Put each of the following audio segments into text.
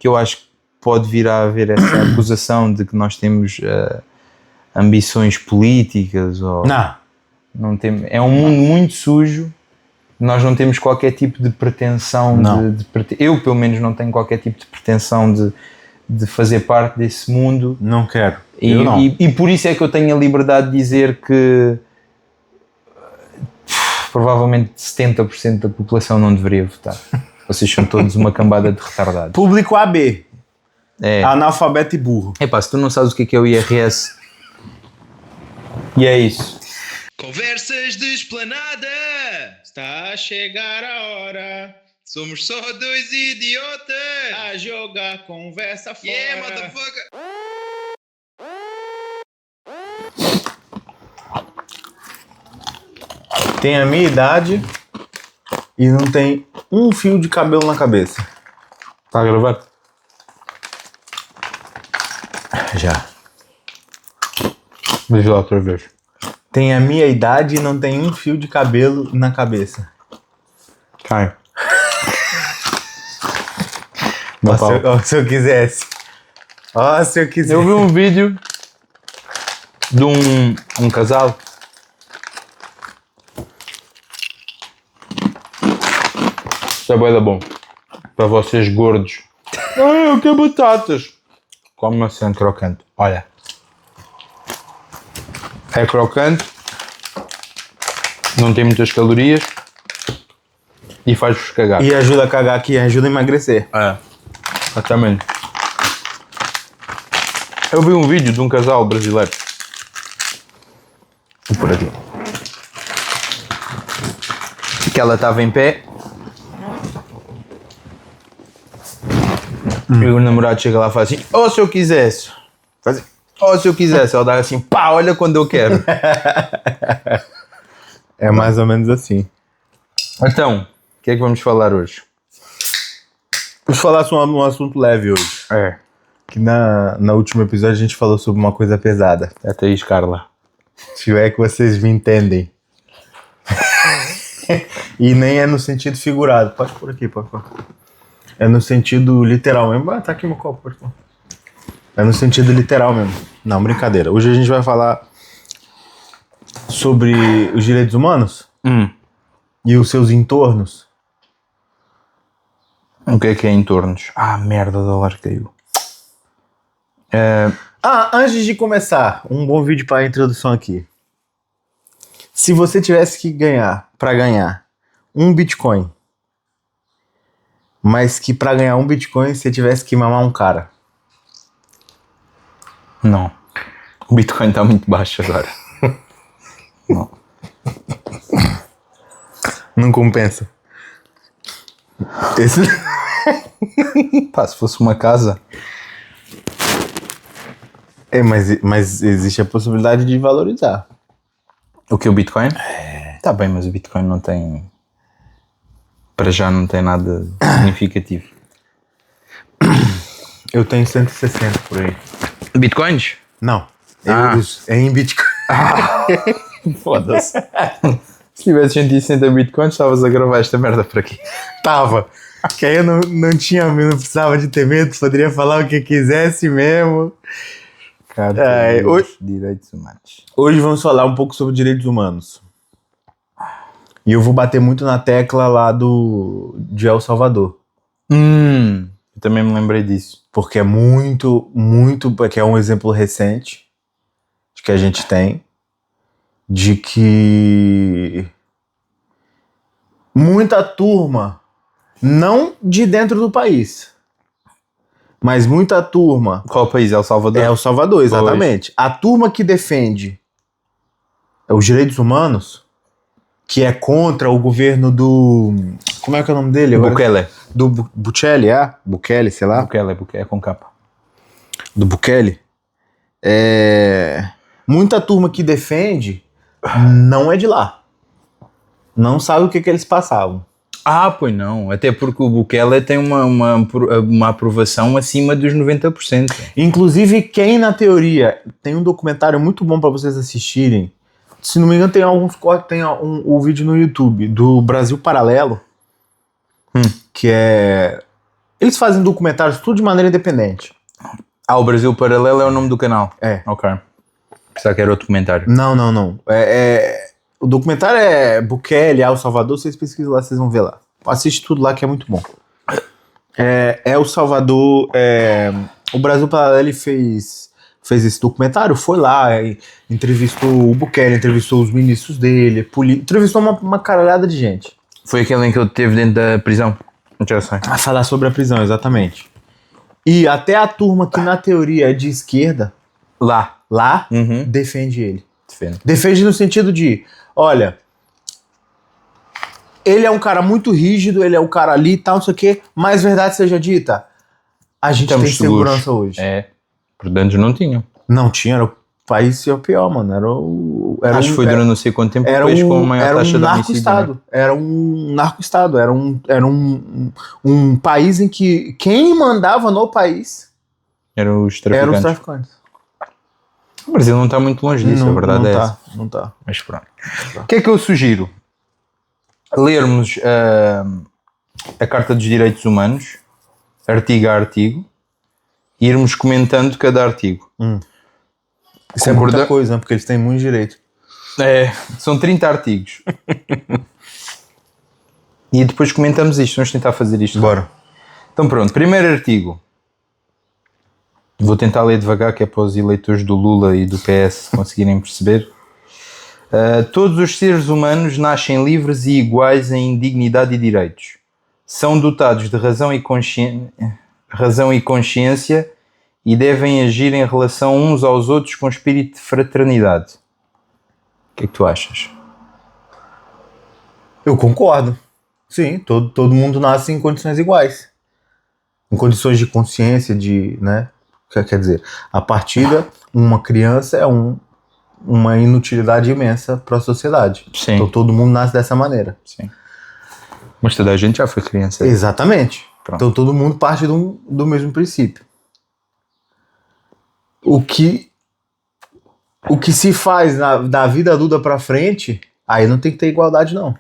que eu acho que pode vir a haver essa acusação de que nós temos ambições políticas ou... Não tem, é um mundo muito sujo. Nós não temos qualquer tipo de pretensão eu pelo menos não tenho qualquer tipo de pretensão de fazer parte desse mundo. Não quero. E por isso é que eu tenho a liberdade de dizer que provavelmente 70% da população não deveria votar. Vocês são todos uma cambada de retardados. Público AB. Analfabeto e burro. Epá, se tu não sabes o que é o IRS, e é isso. Conversas de esplanada, está a chegar a hora. Somos só dois idiotas a jogar conversa fora. Yeah, motherfucker. Tem a minha idade e não tem um fio de cabelo na cabeça. Tá gravando? Já. Deixa lá outra vez. Tem a minha idade e não tem um fio de cabelo na cabeça. Cai. Se eu quisesse. Se eu quisesse. Eu vi um vídeo de um casal. Isso é bué da bom. Para vocês gordos. Eu quero batatas. Come uma cena crocante. Olha. É crocante. Não tem muitas calorias. E faz-vos cagar. E ajuda a cagar aqui, ajuda a emagrecer. Exatamente. Eu vi um vídeo de um casal brasileiro. Por aqui. Que ela estava em pé. E o namorado chega lá e faz assim: se eu quisesse. Faz assim, se eu quisesse. Ela dá assim: pá, olha quando eu quero. É mais ou menos assim. Então, o que é que vamos falar hoje? Vamos falar sobre um assunto leve hoje. Que no último episódio a gente falou sobre uma coisa pesada. Até aí, Carla. Se é que vocês me entendem. E nem é no sentido figurado. Pode por aqui, pode. É no sentido literal mesmo. Tá aqui meu copo, pode pôr. É no sentido literal mesmo. Não, brincadeira. Hoje a gente vai falar sobre os direitos humanos e os seus entornos. O que é entornos? Merda, o dólar caiu. Antes de começar, um bom vídeo para a introdução aqui. Se você tivesse que ganhar um Bitcoin, mas que para ganhar um Bitcoin você tivesse que mamar um cara. Não. O Bitcoin está muito baixo agora. Não. Não compensa. Pá, se fosse uma casa... Mas existe a possibilidade de valorizar. O que, o Bitcoin? Tá bem, mas o Bitcoin não tem... Para já não tem nada significativo. Eu tenho 160 por aí. Bitcoins? Não. Euros em Bitcoin. Foda-se. Se tivesse 160 Bitcoins, estavas a gravar esta merda por aqui. Tava. Que aí eu não tinha medo, não precisava de ter medo, poderia falar o que quisesse mesmo. Direitos humanos. Hoje vamos falar um pouco sobre direitos humanos. E eu vou bater muito na tecla lá de El Salvador. Eu também me lembrei disso. Porque é porque é um exemplo recente de que a gente tem, de que muita turma, não de dentro do país, mas muita turma... Qual país? El Salvador? É El Salvador, exatamente. Pois. A turma que defende os direitos humanos, que é contra o governo do... Como é que é o nome dele agora? Bukele. Do Bukele, Bukele, sei lá. Bukele é com capa. Do Bukele. Muita turma que defende não é de lá. Não sabe o que eles passavam. Pois não. Até porque o Bukele tem uma aprovação acima dos 90%. Inclusive, quem na teoria... Tem um documentário muito bom para vocês assistirem. Se não me engano, tem alguns cortes, tem um vídeo no YouTube do Brasil Paralelo, que é Eles fazem documentários tudo de maneira independente. O Brasil Paralelo é o nome do canal. É. Ok. Pensava que era outro documentário. Não. O documentário é Bukele, El Salvador, vocês pesquisam lá, vocês vão ver lá. Assiste tudo lá que é muito bom. El Salvador, o Brasil Paralelo, ele fez esse documentário, foi lá, entrevistou o Bukele, entrevistou os ministros dele, entrevistou uma caralhada de gente. Foi aquele em que ele teve dentro da prisão? Já sei. A falar sobre a prisão, exatamente. E até a turma que na teoria é de esquerda, lá defende ele. Defende no sentido de, olha, ele é um cara muito rígido, ele é um cara ali e tal, não sei o quê, mas verdade seja dita, a gente tem segurança hoje. Portanto não tinham. Não tinha, era o país o pior, mano. Acho que foi durante não sei quanto tempo depois com a maior taxa de homicídio. Era um narco-estado, era um país em que quem mandava no país eram os traficantes. O Brasil não está muito longe disso, a verdade é essa. Não está. Mas pronto. O que é que eu sugiro? Lermos a Carta dos Direitos Humanos, artigo a artigo, e irmos comentando cada artigo. Isso é muita coisa, né? Porque eles têm muito direito. São 30 artigos. E depois comentamos isto, vamos tentar fazer isto. Bora. Então pronto, primeiro artigo. Vou tentar ler devagar, que é para os eleitores do Lula e do PS conseguirem perceber. Todos os seres humanos nascem livres e iguais em dignidade e direitos. São dotados de razão e consciência e devem agir em relação uns aos outros com espírito de fraternidade. O que é que tu achas? Eu concordo. Sim, todo mundo nasce em condições iguais. Em condições de consciência, né? Quer dizer, a partida, uma criança é uma inutilidade imensa para a sociedade. Sim. Então todo mundo nasce dessa maneira. Sim. Mas toda a gente já foi criança. Exatamente. Pronto. Então todo mundo parte do mesmo princípio. O que se faz da vida adulta para frente, aí não tem que ter igualdade, não.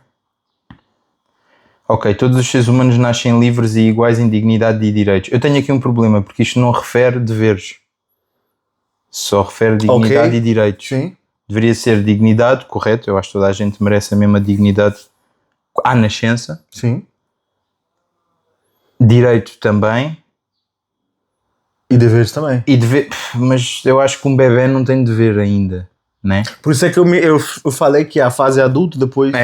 Ok, todos os seres humanos nascem livres e iguais em dignidade e direitos. Eu tenho aqui um problema, porque isto não refere deveres. Só refere dignidade e direitos. Sim. Deveria ser dignidade, correto? Eu acho que toda a gente merece a mesma dignidade à nascença. Sim. Direito também. E deveres também. Mas eu acho que um bebê não tem dever ainda, né? Por isso é que eu falei que a fase adulta, depois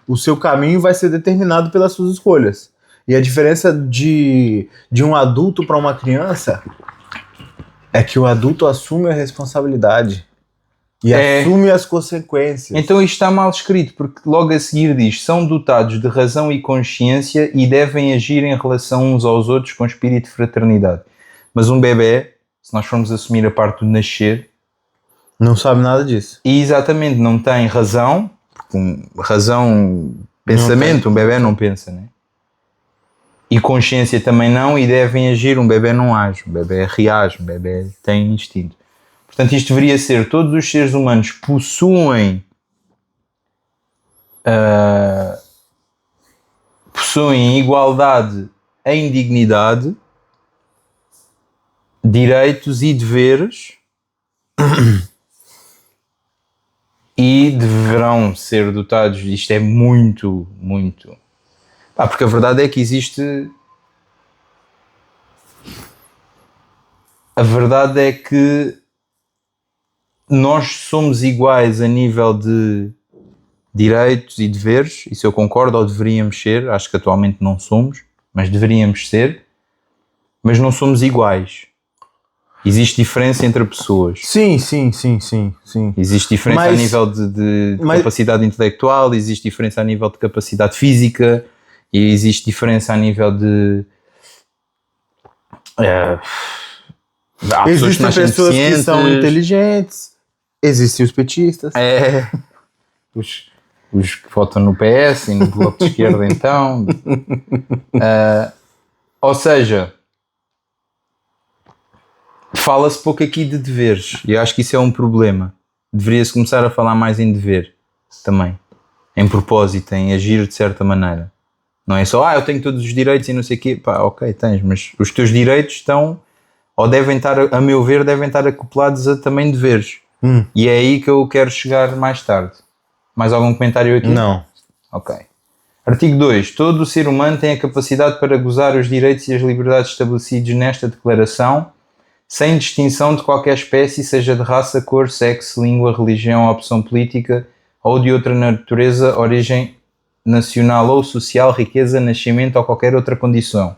o seu caminho vai ser determinado pelas suas escolhas. E a diferença de um adulto para uma criança é que o adulto assume a responsabilidade e assume as consequências. Então isto está mal escrito, porque logo a seguir diz: são dotados de razão e consciência e devem agir em relação uns aos outros com espírito de fraternidade. Mas um bebê, se nós formos assumir a parte do nascer, não sabe nada disso. E exatamente, não tem razão, porque pensamento, um bebê não pensa, né? E consciência também não, e devem agir, um bebê não age, um bebê reage, um bebê tem instinto. Portanto, isto deveria ser: todos os seres humanos possuem igualdade em dignidade, direitos e deveres e deverão ser dotados. Isto é muito, muito... porque a verdade é que existe... A verdade é que nós somos iguais a nível de direitos e deveres, isso eu concordo, ou deveríamos ser. Acho que atualmente não somos, mas deveríamos ser, mas não somos iguais. Existe diferença entre pessoas. Sim. Existe diferença a nível de capacidade intelectual, existe diferença a nível de capacidade física, e existe diferença a nível de... Existem pessoas que são inteligentes, existem os petistas. Os que votam no PS e no Bloco de Esquerda, então. Ou seja... Fala-se pouco aqui de deveres, e eu acho que isso é um problema. Deveria-se começar a falar mais em dever também, em propósito, em agir de certa maneira. Não é só, eu tenho todos os direitos e não sei o quê. Pá, ok, tens, mas os teus direitos estão, ou devem estar, a meu ver, devem estar acoplados a também deveres. E é aí que eu quero chegar mais tarde. Mais algum comentário aqui? Não. Ok. Artigo 2. Todo o ser humano tem a capacidade para gozar os direitos e as liberdades estabelecidos nesta declaração, sem distinção de qualquer espécie, seja de raça, cor, sexo, língua, religião, opção política ou de outra natureza, origem nacional ou social, riqueza, nascimento ou qualquer outra condição.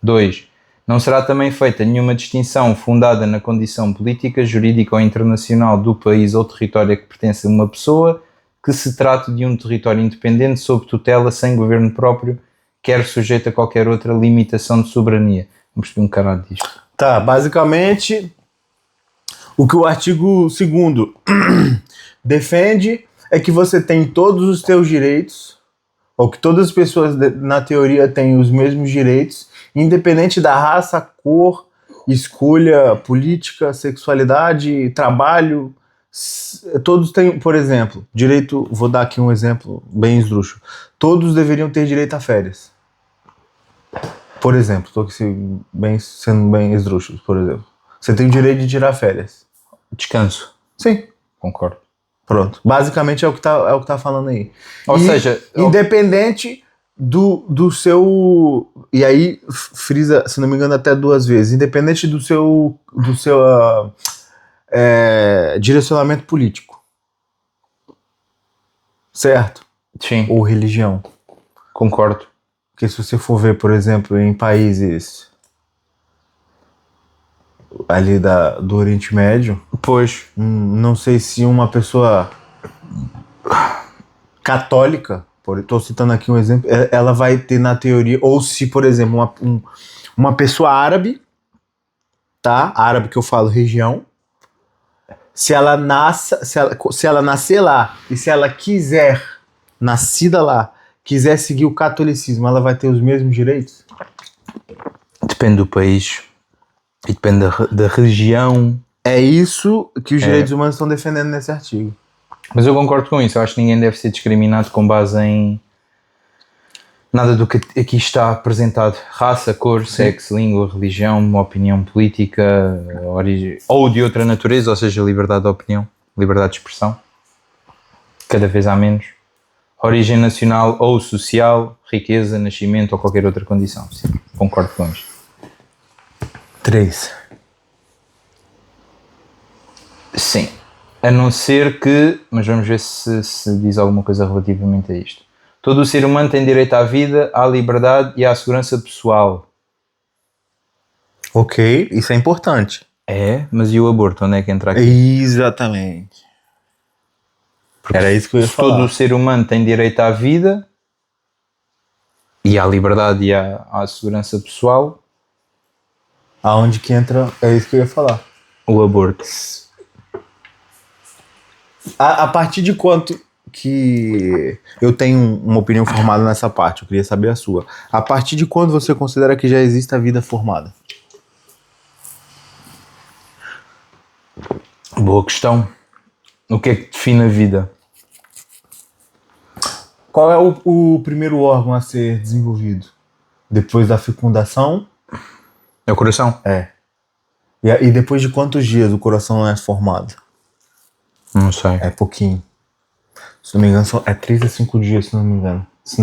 2. Não será também feita nenhuma distinção fundada na condição política, jurídica ou internacional do país ou território a que pertence a uma pessoa, que se trate de um território independente sob tutela sem governo próprio, quer sujeito a qualquer outra limitação de soberania. Vamos perceber um caralho disto. Tá, basicamente, o que o artigo 2º defende é que você tem todos os seus direitos, ou que todas as pessoas, na teoria, têm os mesmos direitos, independente da raça, cor, escolha política, sexualidade, trabalho. Todos têm, por exemplo, direito, vou dar aqui um exemplo bem esdrúxulo, todos deveriam ter direito a férias. Por exemplo, estou sendo bem esdrúxulo, por exemplo. Você tem o direito de tirar férias. Descanso. Sim. Concordo. Pronto. Basicamente é o que tá falando aí. Ou seja, independente do seu... E aí frisa, se não me engano, até 2 vezes. Independente do seu direcionamento político. Certo? Sim. Ou religião. Concordo. Porque se você for ver, por exemplo, em países ali do Oriente Médio, pois, não sei se uma pessoa católica, estou citando aqui um exemplo, ela vai ter na teoria, ou se, por exemplo, uma pessoa árabe, tá? Árabe que eu falo região, se ela nascer lá e se ela quiser, nascida lá, quiser seguir o catolicismo, ela vai ter os mesmos direitos? Depende do país e depende da região. É isso que os direitos humanos estão defendendo nesse artigo. Mas eu concordo com isso. Eu acho que ninguém deve ser discriminado com base em nada do que aqui está apresentado. Raça, cor, sexo, língua, religião, uma opinião política, origem, ou de outra natureza, ou seja, liberdade de opinião, liberdade de expressão. Cada vez há menos. Origem nacional ou social, riqueza, nascimento ou qualquer outra condição. Sim, concordo com isto. 3. Sim. A não ser que... Mas vamos ver se diz alguma coisa relativamente a isto. Todo o ser humano tem direito à vida, à liberdade e à segurança pessoal. Ok, isso é importante. É, mas e o aborto? Onde é que entra aqui? Exatamente. Porque era isso que eu ia falar. Todo o ser humano tem direito à vida e à liberdade e à segurança pessoal. Aonde que entra, é isso que eu ia falar. O aborto. A partir de quanto que eu tenho uma opinião formada nessa parte, eu queria saber a sua. A partir de quando você considera que já existe a vida formada? Boa questão. O que é que define a vida? Qual é o primeiro órgão a ser desenvolvido? Depois da fecundação? É o coração? É. E depois de quantos dias o coração é formado? Não sei. É pouquinho. Se não me engano, é 3 a 5 dias, se não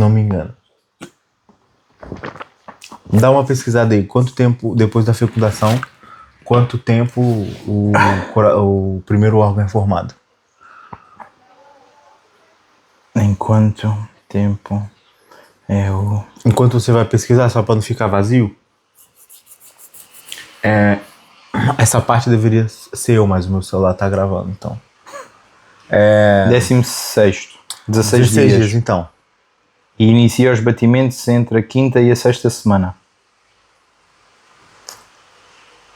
me engano. Dá uma pesquisada aí. Quanto tempo depois da fecundação, quanto tempo o primeiro órgão é formado? Em quanto tempo é o... Enquanto você vai pesquisar, só para não ficar vazio, essa parte deveria ser eu, mas o meu celular tá gravando, então. 16º. 16 dias. Então. E inicia os batimentos entre a 5ª e a 6ª semana.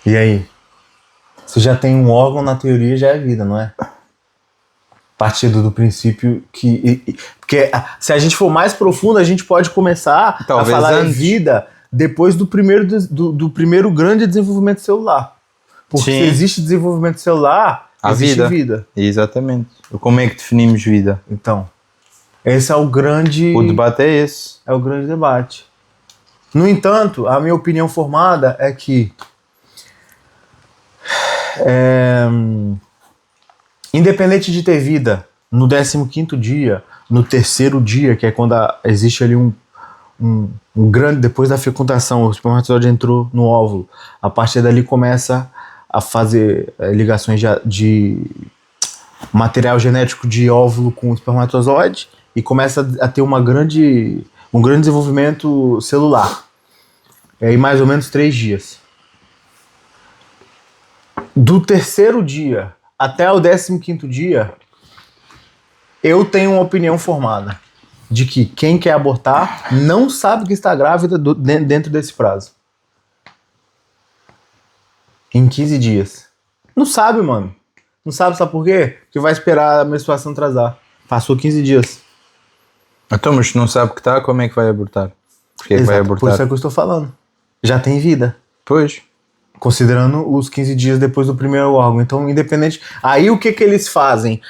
E aí? Se já tem um órgão, na teoria já é vida, não é? Partindo do princípio que... Porque se a gente for mais profundo, a gente pode começar talvez a falar antes. em vida depois do primeiro grande desenvolvimento celular. Porque Sim. se existe desenvolvimento celular, existe vida. Exatamente. Como é que definimos vida? Então, Esse é o grande... O debate é esse. É o grande debate. No entanto, a minha opinião formada é que independente de ter vida no 15º dia, no 3º dia, que é quando existe ali um grande, depois da fecundação, o espermatozoide entrou no óvulo, a partir dali começa a fazer ligações de material genético de óvulo com o espermatozoide e começa a ter um grande desenvolvimento celular. É em mais ou menos 3 dias. Do 3º dia até o 15º dia, eu tenho uma opinião formada de que quem quer abortar não sabe que está grávida dentro desse prazo. Em 15 dias. Não sabe, mano. Não sabe por quê? Porque vai esperar a menstruação atrasar. Passou 15 dias. Então, mas se não sabe que está, como é que vai abortar? Porque é que vai abortar? Por isso é que eu estou falando. Já tem vida. Pois. Considerando os 15 dias depois do primeiro órgão. Então, independente... Aí, o que eles fazem?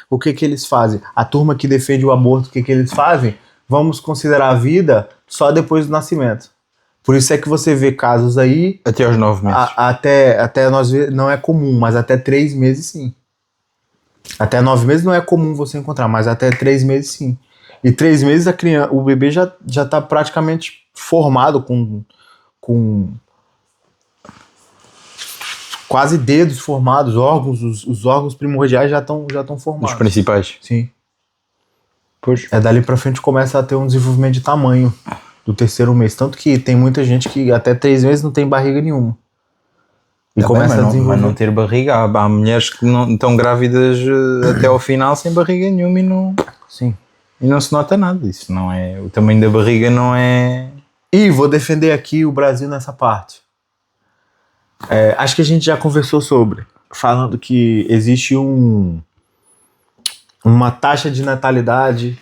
A turma que defende o aborto, o que eles fazem? Vamos considerar a vida só depois do nascimento. Por isso é que você vê casos aí... Até aos 9 meses. Até nós ver, não é comum, mas até 3 meses sim. Até 9 meses não é comum você encontrar, mas até 3 meses sim. E 3 meses o bebê já está praticamente formado com quase dedos formados, os órgãos primordiais já estão formados. Os principais. Sim. Pois. Dali pra frente começa a ter um desenvolvimento de tamanho do 3º mês. Tanto que tem muita gente que até 3 meses não tem barriga nenhuma. E começa a desenvolver. Mas não ter barriga. Há mulheres que não estão grávidas até ao final sem barriga nenhuma e não se nota nada. Isso não é... O tamanho da barriga não é... E vou defender aqui o Brasil nessa parte. Acho que a gente já conversou sobre, falando que existe uma taxa de natalidade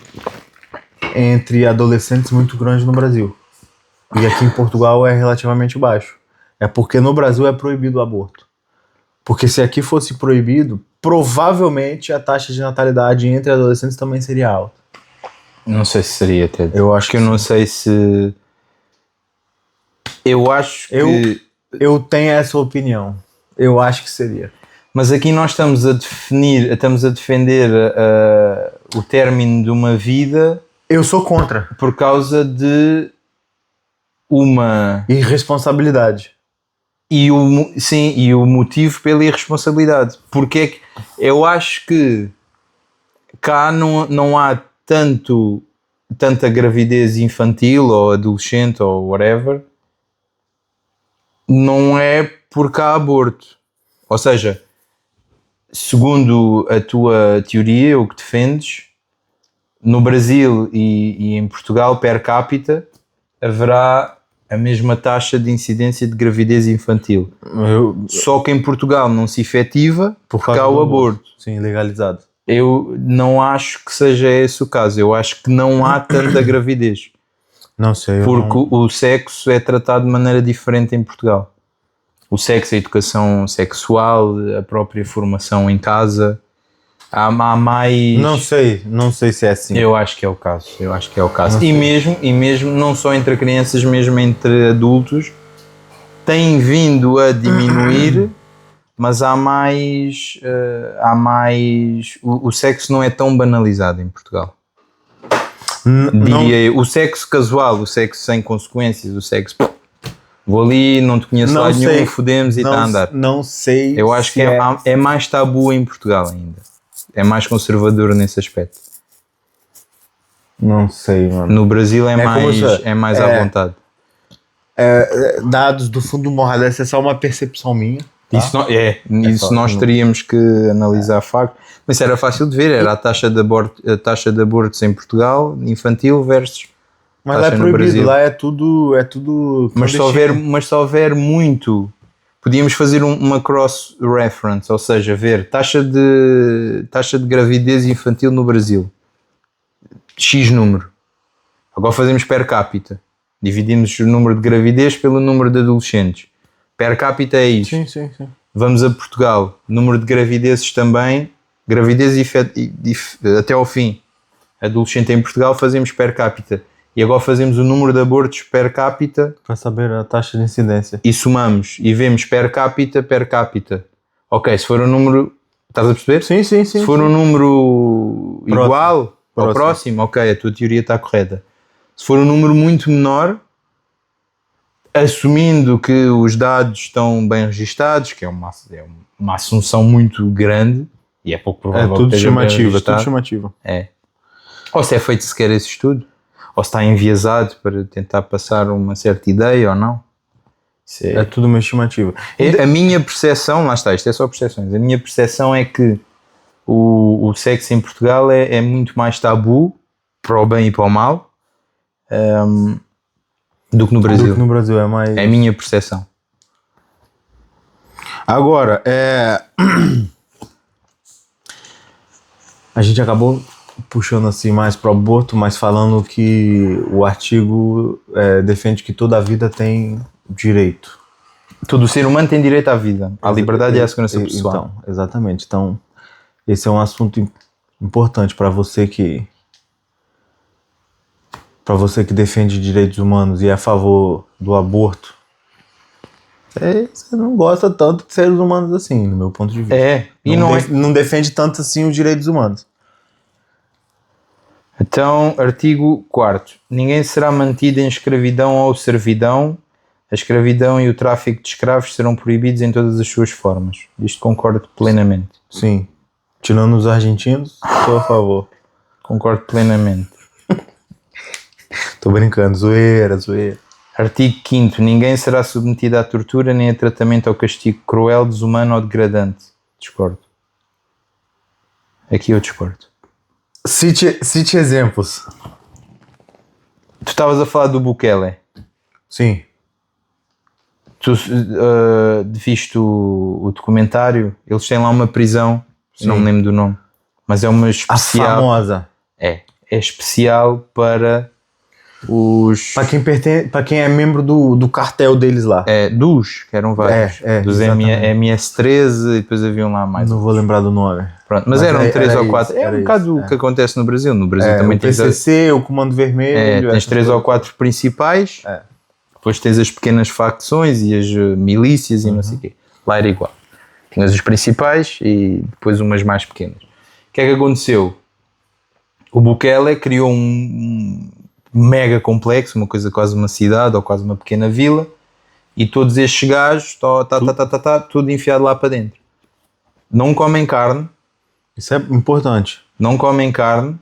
entre adolescentes muito grande no Brasil. E aqui em Portugal é relativamente baixo. É porque no Brasil é proibido o aborto. Porque se aqui fosse proibido, provavelmente a taxa de natalidade entre adolescentes também seria alta. Não sei se seria, Ted. Eu acho que eu não sei se... Eu acho que... Eu tenho essa opinião. Eu acho que seria. Mas aqui nós estamos a defender o término de uma vida. Eu sou contra. Por causa de uma... irresponsabilidade. E o motivo pela irresponsabilidade. Porque é que eu acho que cá não há tanta gravidez infantil ou adolescente ou whatever. Não é porque há aborto. Ou seja, segundo a tua teoria, o que defendes, no Brasil e em Portugal, per capita, haverá a mesma taxa de incidência de gravidez infantil. Só que em Portugal não se efetiva porque há o aborto. Sim, legalizado. Eu não acho que seja esse o caso. Eu acho que não há tanta gravidez. Não sei. Porque o sexo é tratado de maneira diferente em Portugal. O sexo, a educação sexual, a própria formação em casa, há mais... Não sei se é assim. Eu acho que é o caso. E mesmo, não só entre crianças, mesmo entre adultos, tem vindo a diminuir, mas há mais... O sexo não é tão banalizado em Portugal. Diria eu, o sexo casual, o sexo sem consequências, o sexo... Vou ali, não te conheço lá nenhum, fodemos e está a andar. Não sei. Eu acho que é mais tabu em Portugal ainda. É mais conservador nesse aspecto. Não sei, mano. No Brasil é mais à vontade. Dados do fundo do Morro, essa é só uma percepção minha. Tá? Isso nós teríamos que analisar facto. Mas era fácil de ver, era a taxa de abortos em Portugal, infantil versus... Mas lá é proibido, lá é tudo mas se houver muito, podíamos fazer uma cross-reference, ou seja, ver taxa de gravidez infantil no Brasil, X número. Agora fazemos per capita, dividimos o número de gravidez pelo número de adolescentes. Per capita é isto. Sim. Vamos a Portugal, número de gravidezes também, gravidez até ao fim. adolescente em Portugal, fazemos per capita. E agora fazemos o número de abortos per capita. Para saber a taxa de incidência. E somamos. E vemos per capita. Ok, se for um número... Estás a perceber? Sim. Se for um número igual ou próximo, ok, a tua teoria está correta. Se for um número muito menor, assumindo que os dados estão bem registados, que é uma assunção muito grande, e é pouco provável que esteja bem registado. É tudo estimativa. É. Ou se é feito sequer esse estudo, ou se está enviesado para tentar passar uma certa ideia ou não. É tudo uma estimativa. A minha percepção, lá está, isto é só percepções, a minha percepção é que o sexo em Portugal é muito mais tabu, para o bem e para o mal, do que no Brasil. Do que no Brasil, é mais... É a minha percepção. Agora, a gente acabou puxando assim mais para o aborto, mas falando que o artigo defende que toda a vida tem direito. Todo ser humano tem direito à vida, à liberdade e à segurança pessoal. Então, exatamente. Então, esse é um assunto importante para você que defende direitos humanos e é a favor do aborto. Você não gosta tanto de seres humanos assim, no meu ponto de vista. Não defende tanto assim os direitos humanos. Então, artigo 4º. Ninguém será mantido em escravidão ou servidão. A escravidão e o tráfico de escravos serão proibidos em todas as suas formas. Isto concordo plenamente. Sim. Tirando os argentinos, estou a favor. Concordo plenamente. Tô brincando, zoeira. Artigo 5º. Ninguém será submetido à tortura nem a tratamento ou castigo cruel, desumano ou degradante. Discordo. Aqui eu discordo. Cite exemplos. Tu estavas a falar do Bukele. Sim. Tu viste o documentário? Eles têm lá uma prisão, não me lembro do nome, mas é uma especial. A famosa. É especial para os... Para quem é membro do cartel deles lá. Que eram vários. Dos MS-13 e depois haviam lá mais. Não vou lembrar do nome. Pronto, mas eram 3 ou 4. É um bocado o que acontece no Brasil. No Brasil também o PCC, o Comando Vermelho. Tens 3 ou 4 principais. Depois tens as pequenas facções e as milícias e não sei o quê. Lá era igual. Tinhas os principais e depois umas mais pequenas. O que é que aconteceu? O Bukele criou um mega complexo, uma coisa quase uma cidade ou quase uma pequena vila, e todos estes gajos, tudo enfiado lá para dentro. Não comem carne. Isso é importante. Não comem carne.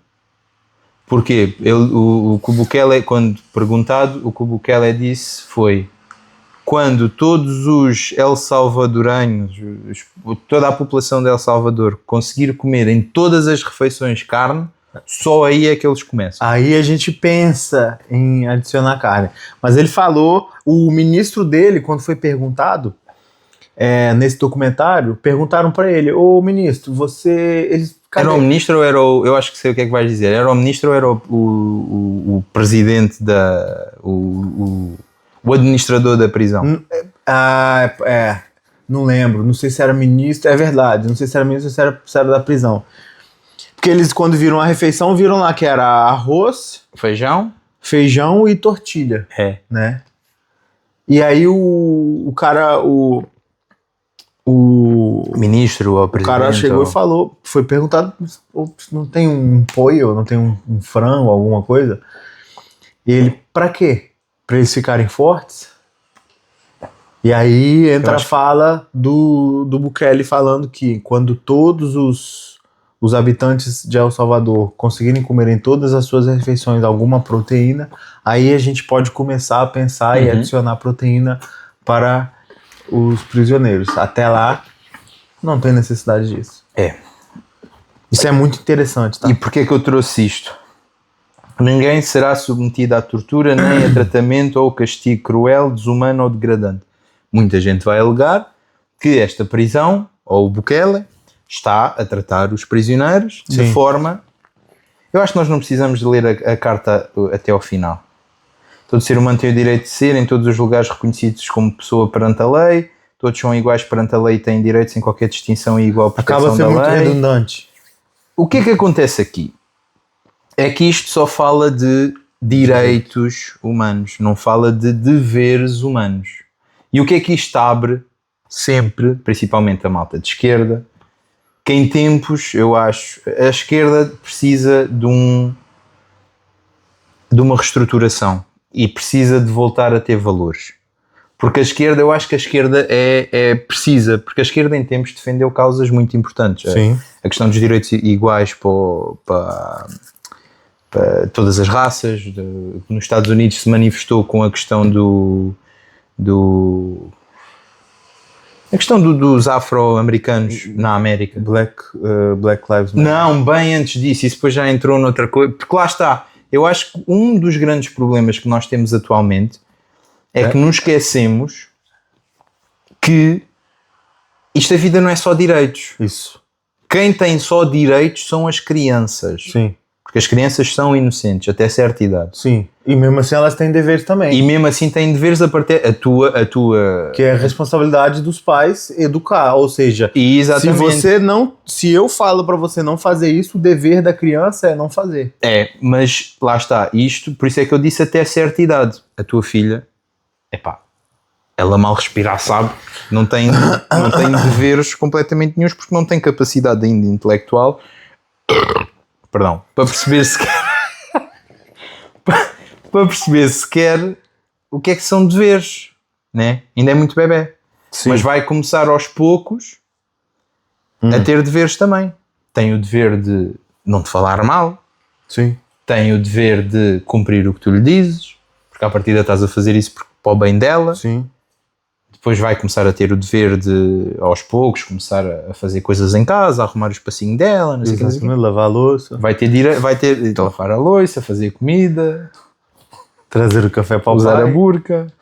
Porquê? O que o Bukele, quando perguntado, o que o Bukele disse foi: quando todos os El Salvadoranhos, toda a população de El Salvador conseguir comer em todas as refeições carne, só aí é que eles começam. Aí a gente pensa em adicionar carne. Mas ele falou, o ministro dele, quando foi perguntado, nesse documentário, perguntaram para ele: ô ministro, era o ministro ou era eu acho que sei o que é que vais dizer, era o ministro ou era o presidente o administrador da prisão? Não lembro, não sei se era ministro, é verdade, não sei se era ministro ou se era da prisão. Porque eles, quando viram a refeição, viram lá que era arroz, feijão e tortilha. Né? E aí o cara, o ministro ou o presidente, cara chegou e falou, foi perguntado: não tem um pollo, não tem um frango, alguma coisa? E ele: pra quê? Pra eles ficarem fortes? E aí entra a fala do Bukele falando que quando todos os habitantes de El Salvador conseguirem comer em todas as suas refeições alguma proteína, aí a gente pode começar a pensar e adicionar proteína para os prisioneiros. Até lá, não tem necessidade disso. Isso é muito interessante, tá? E porquê que eu trouxe isto? Ninguém será submetido à tortura, nem a tratamento ou castigo cruel, desumano ou degradante. Muita gente vai alegar que esta prisão, ou o Bukele, está a tratar os prisioneiros de forma... Eu acho que nós não precisamos de ler a carta até ao final. Todo ser humano tem o direito de ser em todos os lugares reconhecidos como pessoa perante a lei, todos são iguais perante a lei e têm direitos sem qualquer distinção e igual proteção da lei. Acaba sendo muito redundante. O que é que acontece aqui? É que isto só fala de direitos humanos, não fala de deveres humanos. E o que é que isto abre sempre, principalmente a malta de esquerda, que em tempos, eu acho, a esquerda precisa de uma reestruturação e precisa de voltar a ter valores. Porque a esquerda, eu acho que a esquerda é precisa, porque a esquerda em tempos defendeu causas muito importantes. Sim. A questão dos direitos iguais para todas as raças. Nos Estados Unidos se manifestou com a questão a questão dos afro-americanos na América. Black Lives Matter. Não, bem antes disso, isso depois já entrou noutra coisa, porque lá está, eu acho que um dos grandes problemas que nós temos atualmente é que nos esquecemos que a vida não é só direitos. Isso. Quem tem só direitos são as crianças. Sim. Porque as crianças são inocentes até certa idade. Sim. E mesmo assim elas têm deveres também. E mesmo assim têm deveres a partir a tua que é a responsabilidade dos pais educar, ou seja, e exatamente. Se eu falo pra você não fazer isso, o dever da criança é não fazer. Mas lá está, por isso é que eu disse até certa idade. A tua filha, ela mal respirar, sabe? Não tem deveres completamente nenhuns porque não tem capacidade ainda intelectual, perdão, para perceber sequer o que é que são deveres, né? Ainda é muito bebé. Sim. Mas vai começar aos poucos a ter deveres também. Tem o dever de não te falar mal. Sim. Tem o dever de cumprir o que tu lhe dizes, porque à partida estás a fazer isso para o bem dela. Sim. Depois vai começar a ter o dever de, aos poucos, começar a fazer coisas em casa, a arrumar o espacinho dela, não sei o que. Lavar a louça. Vai ter de lavar a louça, fazer comida, trazer o café para o usar pai. a burca,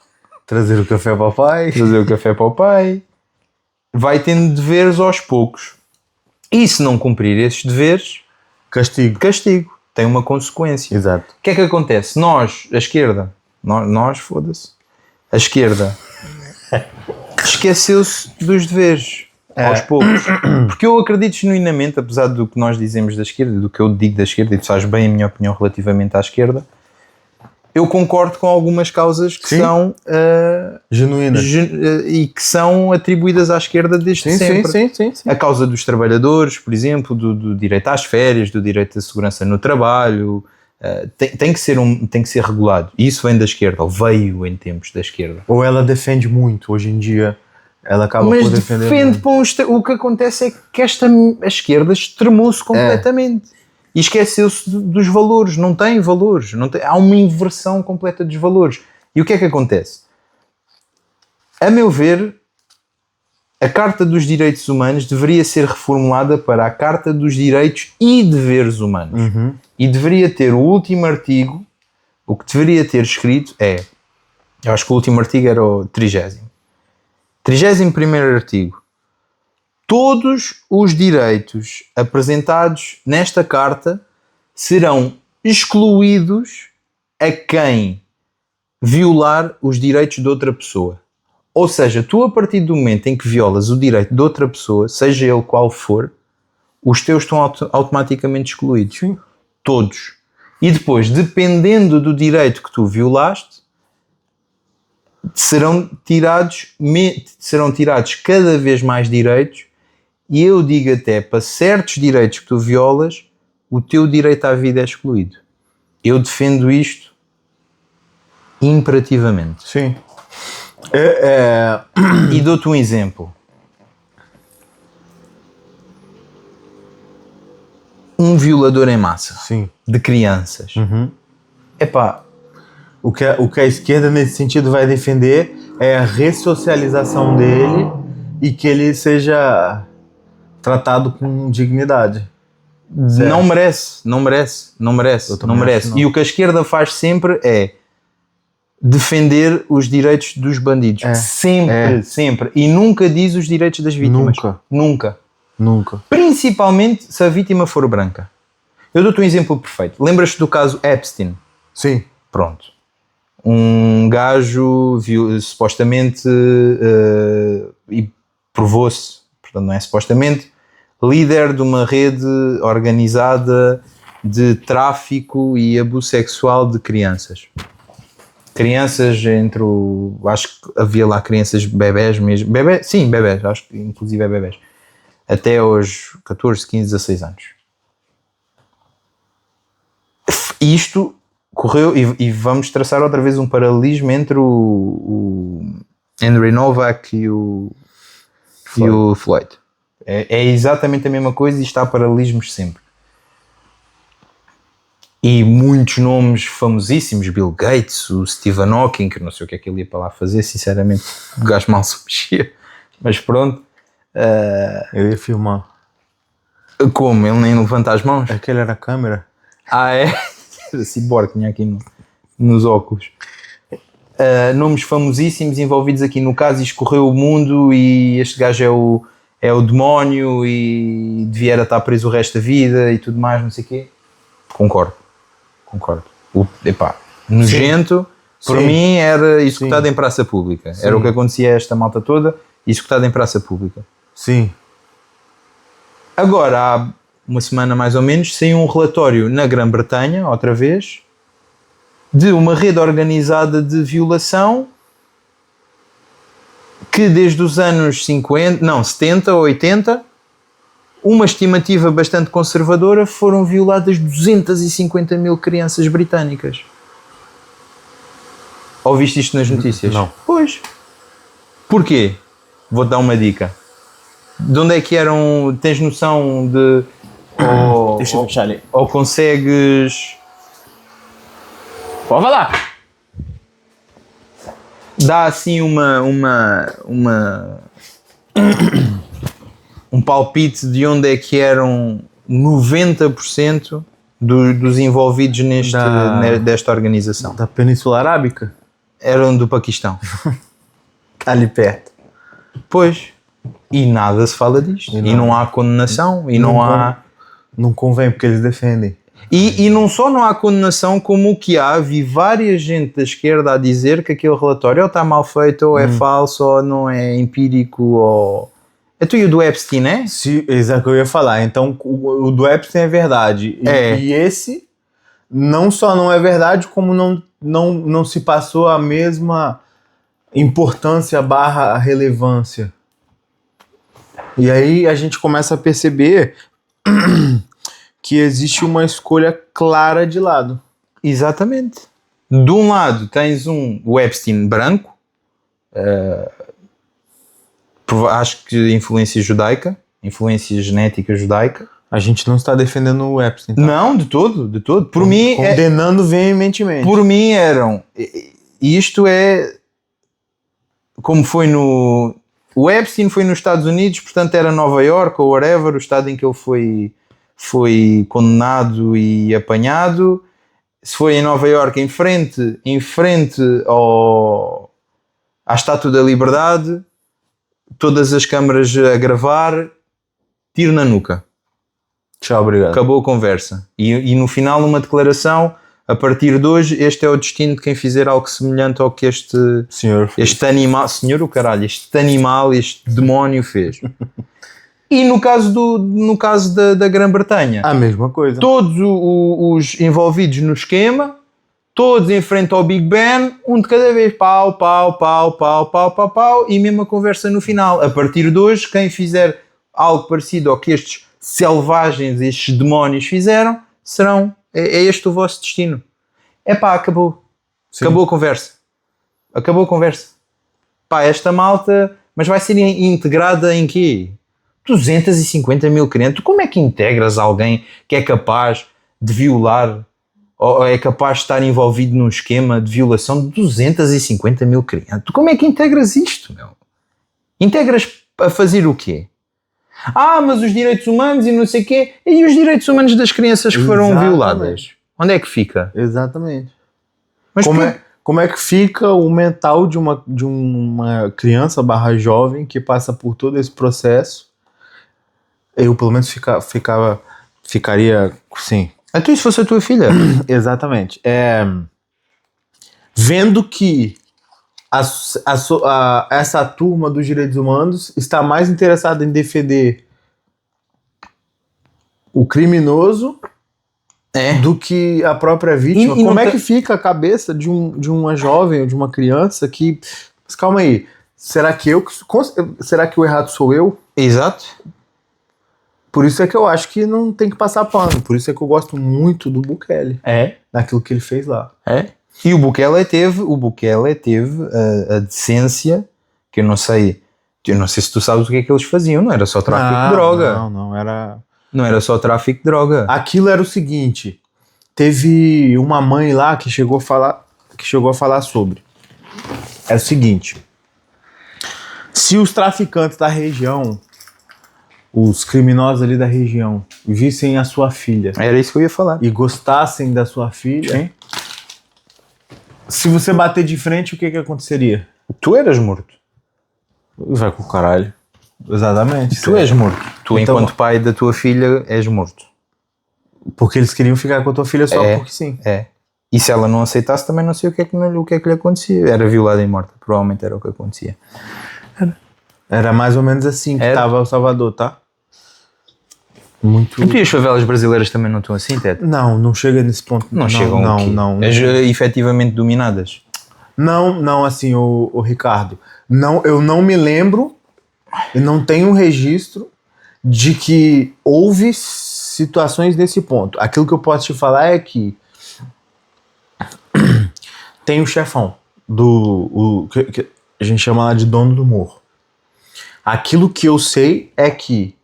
trazer o café para o pai. Trazer o café para o pai. Vai tendo deveres aos poucos. E se não cumprir esses deveres, castigo. Tem uma consequência. Exato. O que é que acontece? Nós, a esquerda, foda-se, a esquerda esqueceu-se dos deveres aos poucos. Porque eu acredito genuinamente, apesar do que nós dizemos da esquerda, do que eu digo da esquerda, e tu sabes bem a minha opinião relativamente à esquerda, eu concordo com algumas causas que são genuínas e que são atribuídas à esquerda desde sempre. Sim. A causa dos trabalhadores, por exemplo, do direito às férias, do direito à segurança no trabalho, tem que ser regulado. E isso vem da esquerda, ou veio em tempos da esquerda. Ou ela defende muito, hoje em dia ela acaba por defender muito. O que acontece é que a esquerda extremou-se completamente. E esqueceu-se dos valores, não tem valores, há uma inversão completa dos valores. E o que é que acontece? A meu ver, a Carta dos Direitos Humanos deveria ser reformulada para a Carta dos Direitos e Deveres Humanos. E deveria ter o último artigo, o que deveria ter escrito eu acho que o último artigo era o 30º. 31º artigo. Todos os direitos apresentados nesta carta serão excluídos a quem violar os direitos de outra pessoa. Ou seja, tu a partir do momento em que violas o direito de outra pessoa, seja ele qual for, os teus estão automaticamente excluídos. Sim. Todos. E depois, dependendo do direito que tu violaste, serão tirados cada vez mais direitos. E eu digo até, para certos direitos que tu violas, o teu direito à vida é excluído. Eu defendo isto imperativamente. Sim. E dou-te um exemplo. Um violador em massa. Sim. De crianças. O que a esquerda nesse sentido vai defender é a ressocialização dele e que ele seja tratado com dignidade. Não merece. E o que a esquerda faz sempre é defender os direitos dos bandidos. Sempre. E nunca diz os direitos das vítimas. Nunca. Principalmente se a vítima for branca. Eu dou-te um exemplo perfeito. Lembras-te do caso Epstein? Sim. Pronto. Um gajo supostamente e provou-se, portanto não é supostamente, líder de uma rede organizada de tráfico e abuso sexual de crianças. Crianças acho que havia lá crianças bebés mesmo. Bebés, acho que inclusive é bebés. Até aos 14, 15, 16 anos. Isto correu, e vamos traçar outra vez um paralelismo entre o Henry Novak e o Floyd. É exatamente a mesma coisa e está a paralelismos sempre. E muitos nomes famosíssimos, Bill Gates, o Stephen Hawking, que não sei o que é que ele ia para lá fazer, sinceramente, o gajo mal se mexia, mas pronto. Eu ia filmar. Como? Ele nem levanta as mãos? Aquele era a câmera? É? Era cyborg, tinha aqui nos óculos. Nomes famosíssimos envolvidos aqui no caso, e escorreu o mundo, e este gajo é o demónio e devia estar preso o resto da vida e tudo mais, não sei o quê. Concordo. Nojento, por mim era executado em praça pública. Sim. Era o que acontecia a esta malta toda, executado em praça pública. Sim. Agora, há uma semana mais ou menos, saiu um relatório na Grã-Bretanha, outra vez, de uma rede organizada de violação que desde os anos 70 ou 80, uma estimativa bastante conservadora, foram violadas 250 mil crianças britânicas. Ouviste isto nas notícias? Não. Pois. Porquê? Vou-te dar uma dica. De onde é que eram... Tens noção de... Deixa eu fechar ali. Ou consegues... Pode lá. Dá assim um palpite de onde é que eram 90% dos envolvidos desta organização. Da Península Arábica? Eram do Paquistão. Ali perto. Pois. E nada se fala disto. E não há condenação. E não há... Não convém, porque eles defendem. E não só não há condenação, como o que há, vi várias gente da esquerda a dizer que aquele relatório ou está mal feito, ou é falso, ou não é empírico, ou... É tu e o do Epstein, né? Sim, exato o que eu ia falar. Então, o do Epstein é verdade. E esse não só não é verdade, como não se passou a mesma importância / relevância. E aí a gente começa a perceber que existe uma escolha clara de lado. Exatamente. De um lado tens o Epstein branco, acho que influência judaica, influência genética judaica. A gente não está defendendo o Epstein, tá? Não, de todo. Por mim... Condenando veementemente. Por mim eram... Isto é... Como foi no... O Epstein foi nos Estados Unidos, portanto era Nova York ou whatever, o estado em que ele foi condenado e apanhado. Se foi em Nova York, em frente à Estátua da Liberdade, todas as câmaras a gravar, tiro na nuca. Tchau, obrigado. Acabou a conversa. E no final uma declaração: a partir de hoje este é o destino de quem fizer algo semelhante ao que este animal, este demónio fez. E no caso da Grã-Bretanha, a mesma coisa. Todos os envolvidos no esquema, todos em frente ao Big Ben, um de cada vez, pau, e mesma conversa no final. A partir de hoje, quem fizer algo parecido ao que estes selvagens, estes demónios fizeram, é este o vosso destino. Acabou. Sim. Acabou a conversa. Esta malta, mas vai ser integrada em quê? 250 mil crianças. Como é que integras alguém que é capaz de violar, ou é capaz de estar envolvido num esquema de violação de 250 mil crianças? Como é que integras isto, meu? Integras a fazer o quê? Mas os direitos humanos e não sei o quê. E os direitos humanos das crianças que foram violadas? Onde é que fica? Exatamente. Mas como é que fica o mental de uma criança / jovem que passa por todo esse processo? Eu, pelo menos, ficaria, sim. Até se fosse a tua filha. Exatamente. Vendo que essa turma dos direitos humanos está mais interessada em defender o criminoso do que a própria vítima. Como é que fica a cabeça de uma jovem ou de uma criança que... Mas calma aí, será que o errado sou eu? Exato. Por isso é que eu acho que não tem que passar pano. Por isso é que eu gosto muito do Bukele. Daquilo que ele fez lá. E o Bukele teve a decência, que eu não sei se tu sabes o que é que eles faziam, não era só tráfico de droga. Não era só tráfico de droga. Aquilo era o seguinte, teve uma mãe lá que chegou a falar sobre. É o seguinte, se os traficantes da região, os criminosos ali da região, vissem a sua filha... Era isso que eu ia falar. E gostassem da sua filha... Sim. Se você bater de frente, o que aconteceria? Tu eras morto. Vai com o caralho. Exatamente. Tu és morto. Tu, então, enquanto pai da tua filha, és morto. Porque eles queriam ficar com a tua filha só porque sim. E se ela não aceitasse, também não sei o que é que lhe acontecia. Era violada e morta. Provavelmente era o que acontecia. Era mais ou menos assim que estava o Salvador, tá? Muito... E as favelas brasileiras também não estão assim, Teto? Não chega nesse ponto. Não chegam não. Efetivamente dominadas? Não, assim, o Ricardo. Eu não me lembro, e não tenho um registro de que houve situações desse ponto. Aquilo que eu posso te falar é que tem o chefão, que a gente chama lá de dono do morro. Aquilo que eu sei é que,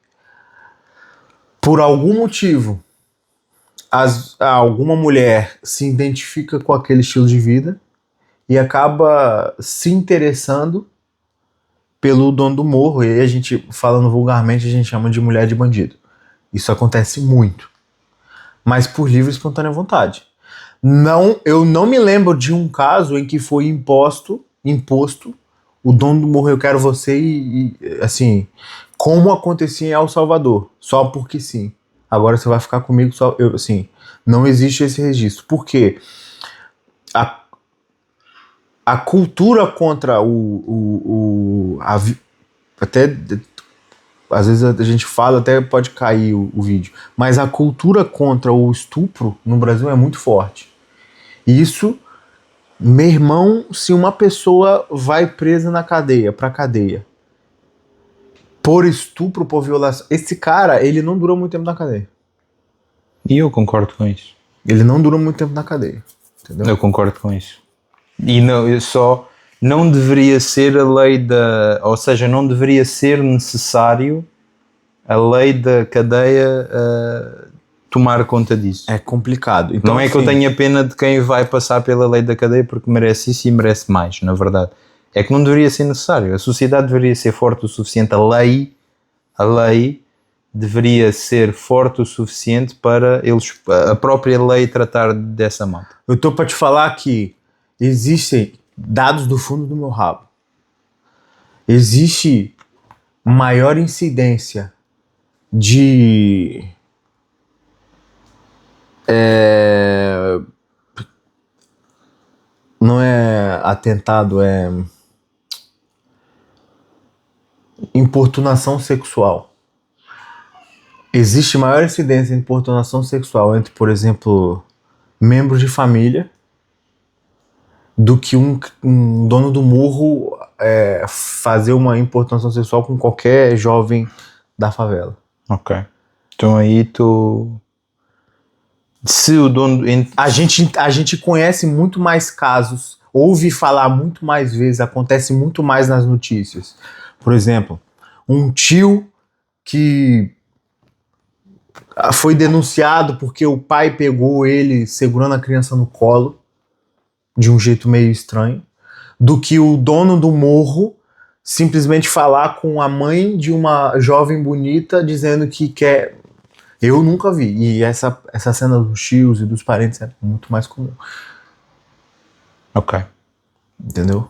por algum motivo, alguma mulher se identifica com aquele estilo de vida e acaba se interessando pelo dono do morro. E aí a gente, falando vulgarmente, a gente chama de mulher de bandido. Isso acontece muito. Mas por livre e espontânea vontade. Eu não me lembro de um caso em que foi imposto o dono do morro, eu quero você, e assim, como acontecia em El Salvador, só porque sim. Agora você vai ficar comigo só, assim, não existe esse registro. Por quê? A cultura contra até às vezes a gente fala, até pode cair o vídeo, mas a cultura contra o estupro no Brasil é muito forte. E isso, meu irmão, se uma pessoa vai presa pra cadeia por estupro, por violação, esse cara, ele não dura muito tempo na cadeia. E eu concordo com isso. Ele não dura muito tempo na cadeia, entendeu? Eu concordo com isso. E não deveria ser a lei ou seja, não deveria ser necessário a lei da cadeia tomar conta disso. É complicado. Então, não é que eu tenha pena de quem vai passar pela lei da cadeia, porque merece isso e merece mais, na verdade. É que não deveria ser necessário. A sociedade deveria ser forte o suficiente, a lei deveria ser forte o suficiente para a própria lei tratar dessa malta. Eu estou para te falar que existem dados do fundo do meu rabo. Existe maior incidência de não é atentado, é importunação sexual. Existe maior incidência de importunação sexual entre, por exemplo, membros de família do que um dono do morro fazer uma importunação sexual com qualquer jovem da favela. Ok. Então aí se o dono... A gente conhece muito mais casos, ouve falar muito mais vezes, acontece muito mais nas notícias. Por exemplo, um tio que foi denunciado porque o pai pegou ele segurando a criança no colo de um jeito meio estranho, do que o dono do morro simplesmente falar com a mãe de uma jovem bonita dizendo que quer... Eu nunca vi. E essa cena dos tios e dos parentes é muito mais comum. Ok. Entendeu?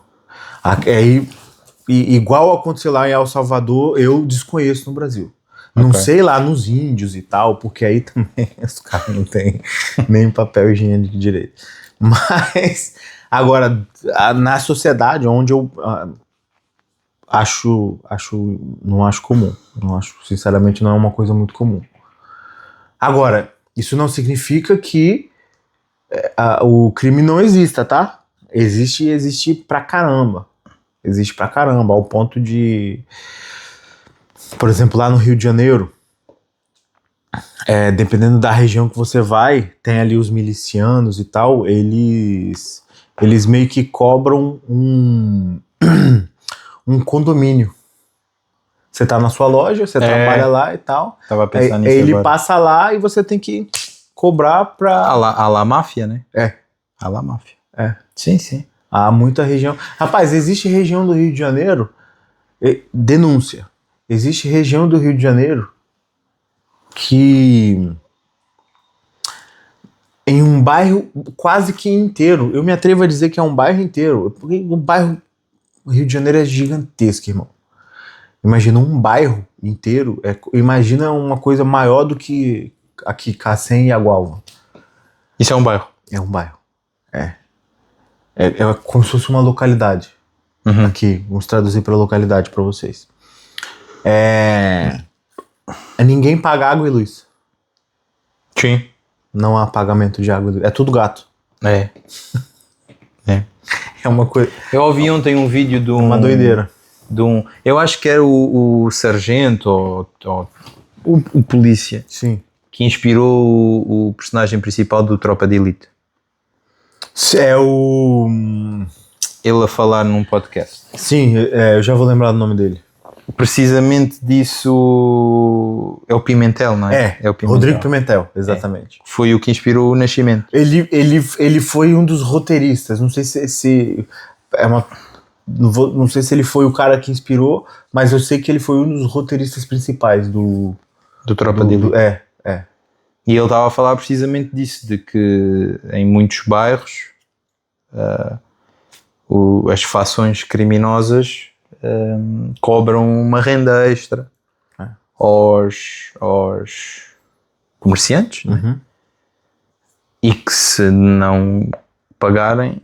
Igual aconteceu lá em El Salvador, eu desconheço no Brasil. Não sei lá nos índios e tal, porque aí também os caras não tem nem papel higiênico direito. Mas, agora, na sociedade, onde eu não acho comum. Não acho, sinceramente, não é uma coisa muito comum. Agora, Isso não significa que o crime não exista, tá? Existe pra caramba. Existe pra caramba, ao ponto de... Por exemplo, lá no Rio de Janeiro, dependendo da região que você vai, tem ali os milicianos e tal, eles meio que cobram um condomínio. Você tá na sua loja, você trabalha lá e tal. Tava pensando Aí nisso ele agora. passa lá e você tem que cobrar pra... A la máfia, né? A la máfia. Sim. Há muita região... Rapaz, existe região do Rio de Janeiro... Denúncia. Existe região do Rio de Janeiro que... Em um bairro quase que inteiro. Eu me atrevo a dizer que é um bairro inteiro. Porque o bairro... O Rio de Janeiro é gigantesco, irmão. Imagina um bairro inteiro. Imagina uma coisa maior do que aqui, Cacém e Agualva. Isso é um bairro? É um bairro. É como se fosse uma localidade. Aqui, vamos traduzir para localidade para vocês. Ninguém paga água e luz. Sim. Não há pagamento de água e luz. É tudo gato. É uma coisa... Eu ouvi ontem um vídeo de uma doideira. Eu acho que era o sargento ou o polícia. Sim. Que inspirou o personagem principal do Tropa de Elite. É o... Ele a falar num podcast. Sim, eu já vou lembrar do nome dele. Precisamente disso é o Pimentel, não é? É o Pimentel. Rodrigo Pimentel, exatamente. Foi o que inspirou o Nascimento. Ele foi um dos roteiristas. Não sei se é uma... Não sei se ele foi o cara que inspirou, mas eu sei que ele foi um dos roteiristas principais do Tropa de Elite. E ele estava a falar precisamente disso, de que em muitos bairros as facções criminosas cobram uma renda extra aos comerciantes, né? E que se não pagarem...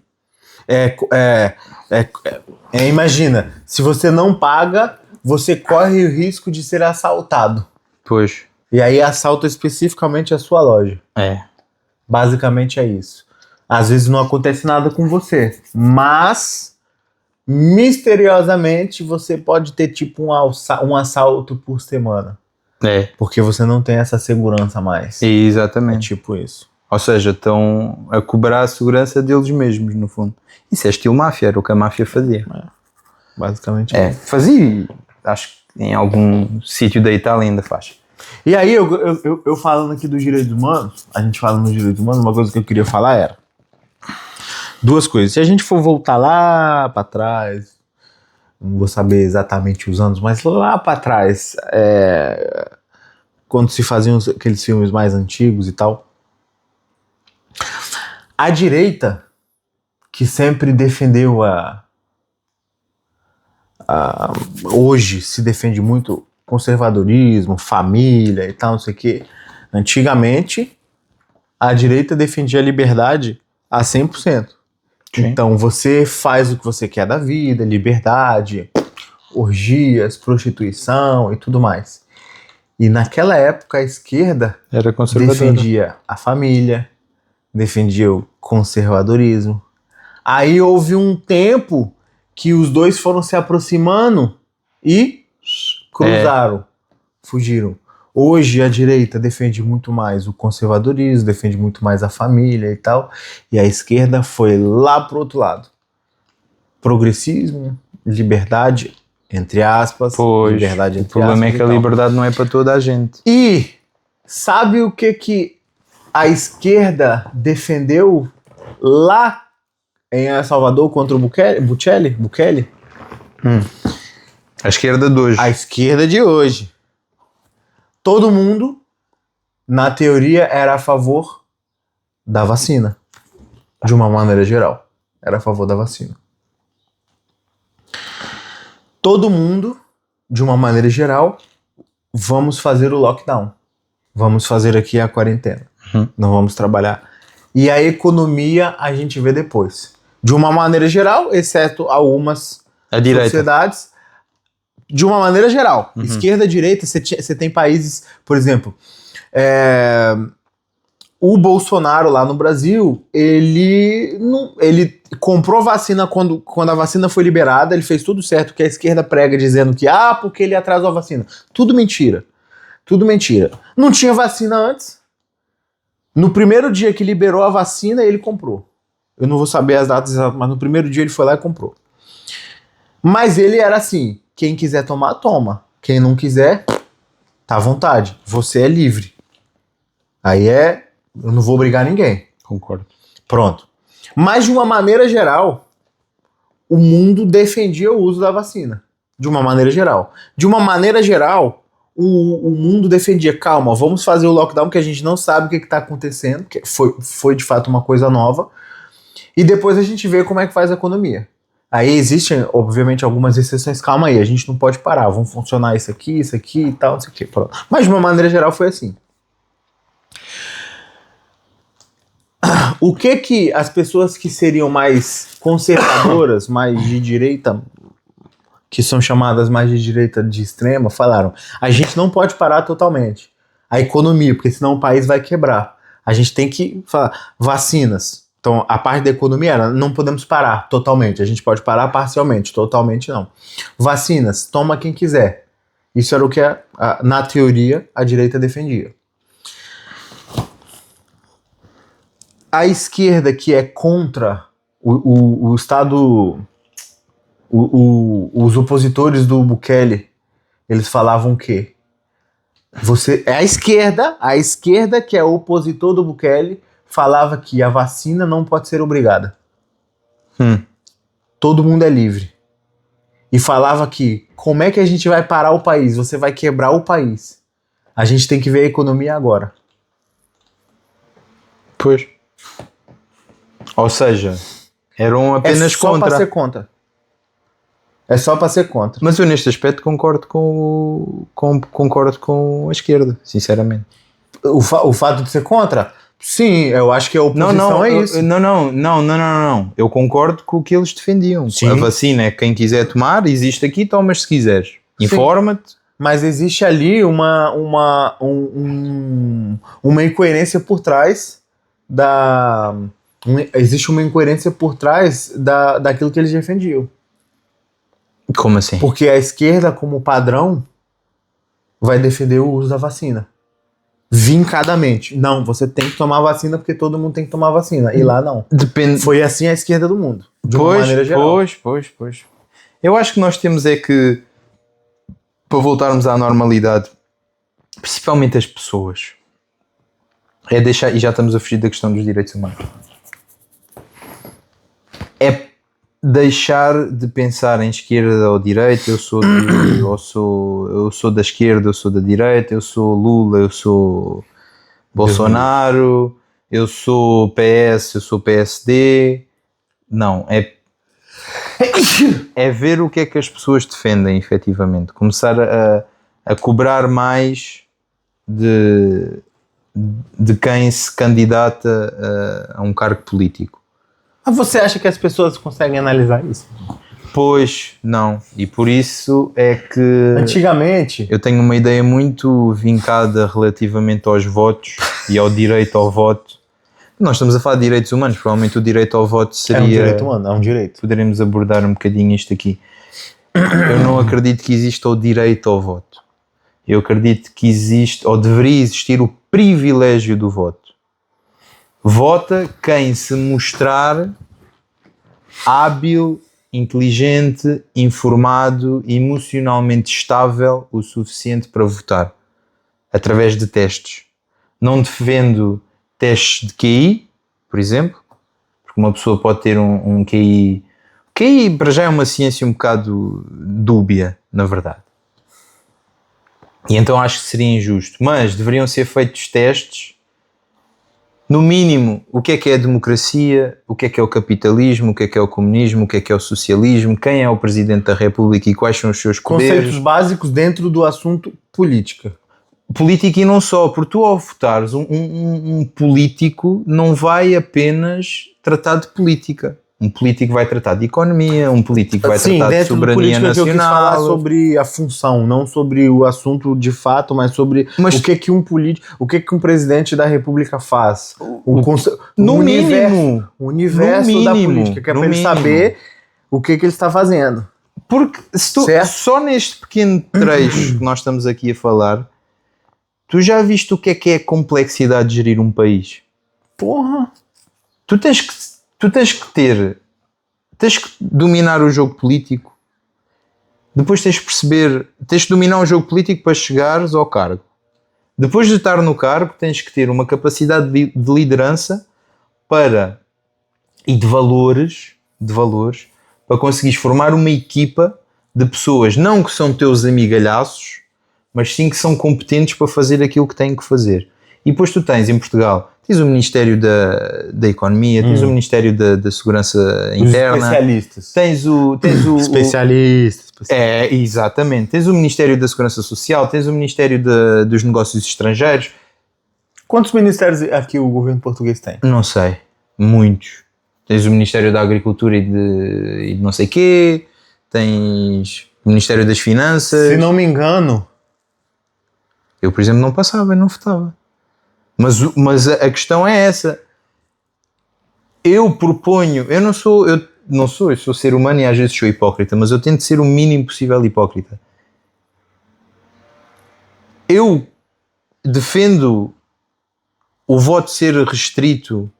Imagina, se você não paga, você corre o risco de ser assaltado. Pois. E aí assalta especificamente a sua loja. Basicamente é isso. Às vezes não acontece nada com você, mas misteriosamente você pode ter tipo um assalto por semana. Porque você não tem essa segurança mais. Exatamente. É tipo isso. Ou seja, estão a cobrar a segurança deles mesmos, no fundo. Isso é estilo máfia, era o que a máfia fazia. Basicamente fazia, acho que em algum sítio da Itália ainda faz. E aí, eu falando aqui dos direitos humanos, a gente falando dos direitos humanos, uma coisa que eu queria falar era duas coisas. Se a gente for voltar lá para trás, não vou saber exatamente os anos, mas lá para trás, quando se faziam aqueles filmes mais antigos e tal, a direita, que sempre defendeu hoje se defende muito conservadorismo, família e tal, não sei o quê. Antigamente, a direita defendia a liberdade a 100%. Sim. Então, você faz o que você quer da vida, liberdade, orgias, prostituição e tudo mais. E naquela época, a esquerda era conservadora. Defendia a família, defendia o conservadorismo. Aí houve um tempo que os dois foram se aproximando e cruzaram, fugiram. Hoje a direita defende muito mais o conservadorismo, defende muito mais a família e tal, e a esquerda foi lá pro outro lado. Progressismo, liberdade, entre aspas, liberdade entre aspas. O problema é que a liberdade não é para toda a gente. E sabe o que a esquerda defendeu lá em El Salvador contra o Bukele? A esquerda de hoje. A esquerda de hoje. Todo mundo, na teoria, era a favor da vacina. De uma maneira geral. Era a favor da vacina. Todo mundo, de uma maneira geral, vamos fazer o lockdown. Vamos fazer aqui a quarentena. Não vamos trabalhar. E a economia a gente vê depois. De uma maneira geral, exceto algumas sociedades. De uma maneira geral. Esquerda, direita, você tem países, por exemplo, o Bolsonaro lá no Brasil, ele comprou vacina quando a vacina foi liberada, ele fez tudo certo que a esquerda prega dizendo que, porque ele atrasou a vacina. Tudo mentira. Tudo mentira. Não tinha vacina antes. No primeiro dia que liberou a vacina, ele comprou. Eu não vou saber as datas exatas, mas no primeiro dia ele foi lá e comprou. Mas ele era assim, quem quiser tomar, toma. Quem não quiser, tá à vontade. Você é livre. Aí eu não vou obrigar ninguém. Concordo. Pronto. Mas de uma maneira geral, o mundo defendia o uso da vacina. De uma maneira geral. De uma maneira geral, o mundo defendia, calma, vamos fazer o lockdown que a gente não sabe o que está acontecendo, que foi de fato uma coisa nova, e depois a gente vê como é que faz a economia. Aí existem, obviamente, algumas exceções, calma aí, a gente não pode parar, vamos funcionar isso aqui e tal, isso aqui. Pronto. Mas de uma maneira geral foi assim. O que as pessoas que seriam mais conservadoras, mais de direita, que são chamadas mais de direita de extrema, falaram? A gente não pode parar totalmente a economia, porque senão o país vai quebrar. A gente tem que falar vacinas. Então, a parte da economia era, não podemos parar totalmente. A gente pode parar parcialmente, totalmente não. Vacinas, toma quem quiser. Isso era o que, na teoria, a direita defendia. A esquerda, que é contra o Estado... os opositores do Bukele, eles falavam o quê? A esquerda que é opositor do Bukele, falava que a vacina não pode ser obrigada. Todo mundo é livre. E falava que, como é que a gente vai parar o país? Você vai quebrar o país. A gente tem que ver a economia agora. Pois. Ou seja, eram apenas contra. É só para ser contra. É só para ser contra. Mas eu neste aspecto concordo com a esquerda, sinceramente. O fato de ser contra? Sim, eu acho que a oposição é isso. Não. Eu concordo com o que eles defendiam. Sim. A vacina é quem quiser tomar, existe aqui, tomas se quiseres. Informa-te. Mas existe ali uma incoerência por trás existe uma incoerência por trás daquilo que eles defendiam. Como assim? Porque a esquerda, como padrão, vai defender o uso da vacina. Vincadamente. Não, você tem que tomar vacina porque todo mundo tem que tomar vacina. E lá não. Depende. Foi assim a esquerda do mundo. De uma maneira geral. Pois. Eu acho que nós temos que, para voltarmos à normalidade, principalmente as pessoas, é deixar, e já estamos a fugir da questão dos direitos humanos, é deixar de pensar em esquerda ou direita, eu sou da esquerda, eu sou da direita, eu sou Lula, eu sou Bolsonaro, eu sou PS, eu sou PSD. Não, é ver o que é que as pessoas defendem efetivamente, começar a cobrar mais de quem se candidata a um cargo político. Você acha que as pessoas conseguem analisar isso? Pois, não. E por isso é que... Antigamente... Eu tenho uma ideia muito vincada relativamente aos votos e ao direito ao voto. Nós estamos a falar de direitos humanos, provavelmente o direito ao voto seria... É um direito humano, é um direito. Poderemos abordar um bocadinho isto aqui. Eu não acredito que exista o direito ao voto. Eu acredito que existe, ou deveria existir, o privilégio do voto. Vota quem se mostrar hábil, inteligente, informado, emocionalmente estável o suficiente para votar. Através de testes. Não defendo testes de QI, por exemplo, porque uma pessoa pode ter um QI... QI para já é uma ciência um bocado dúbia, na verdade. E então acho que seria injusto. Mas deveriam ser feitos testes. No mínimo, o que é a democracia, o que é o capitalismo, o que é o comunismo, o que é o socialismo, quem é o Presidente da República e quais são os seus poderes. Conceitos básicos dentro do assunto política. Política e não só, porque tu ao votares um político não vai apenas tratar de política. Um político vai tratar de economia, um político vai tratar de soberania nacional. Eu quis falar sobre a função, não sobre o assunto de fato, mas sobre o que um político, o que um presidente da república faz. O universo da política, que é para ele saber o que ele está fazendo. Porque só neste pequeno trecho que nós estamos aqui a falar, tu já viste o que é a complexidade de gerir um país? Porra! Tu tens que dominar o jogo político, depois tens que dominar o jogo político para chegares ao cargo. Depois de estar no cargo, tens que ter uma capacidade de liderança e de valores, para conseguires formar uma equipa de pessoas, não que são teus amigalhaços, mas sim que são competentes para fazer aquilo que têm que fazer. E depois tu tens em Portugal, tens o Ministério da Economia, tens o Ministério da Segurança Interna. Especialistas. Tens o especialistas. Exatamente. Tens o Ministério da Segurança Social, tens o Ministério dos Negócios Estrangeiros. Quantos ministérios aqui o governo português tem? Não sei. Muitos. Tens o Ministério da Agricultura e de não sei quê. Tens o Ministério das Finanças. Se não me engano... Eu, por exemplo, não passava e não votava. Mas a questão é essa. Eu sou ser humano e às vezes sou hipócrita, mas eu tento ser o mínimo possível hipócrita. Eu defendo o voto ser restrito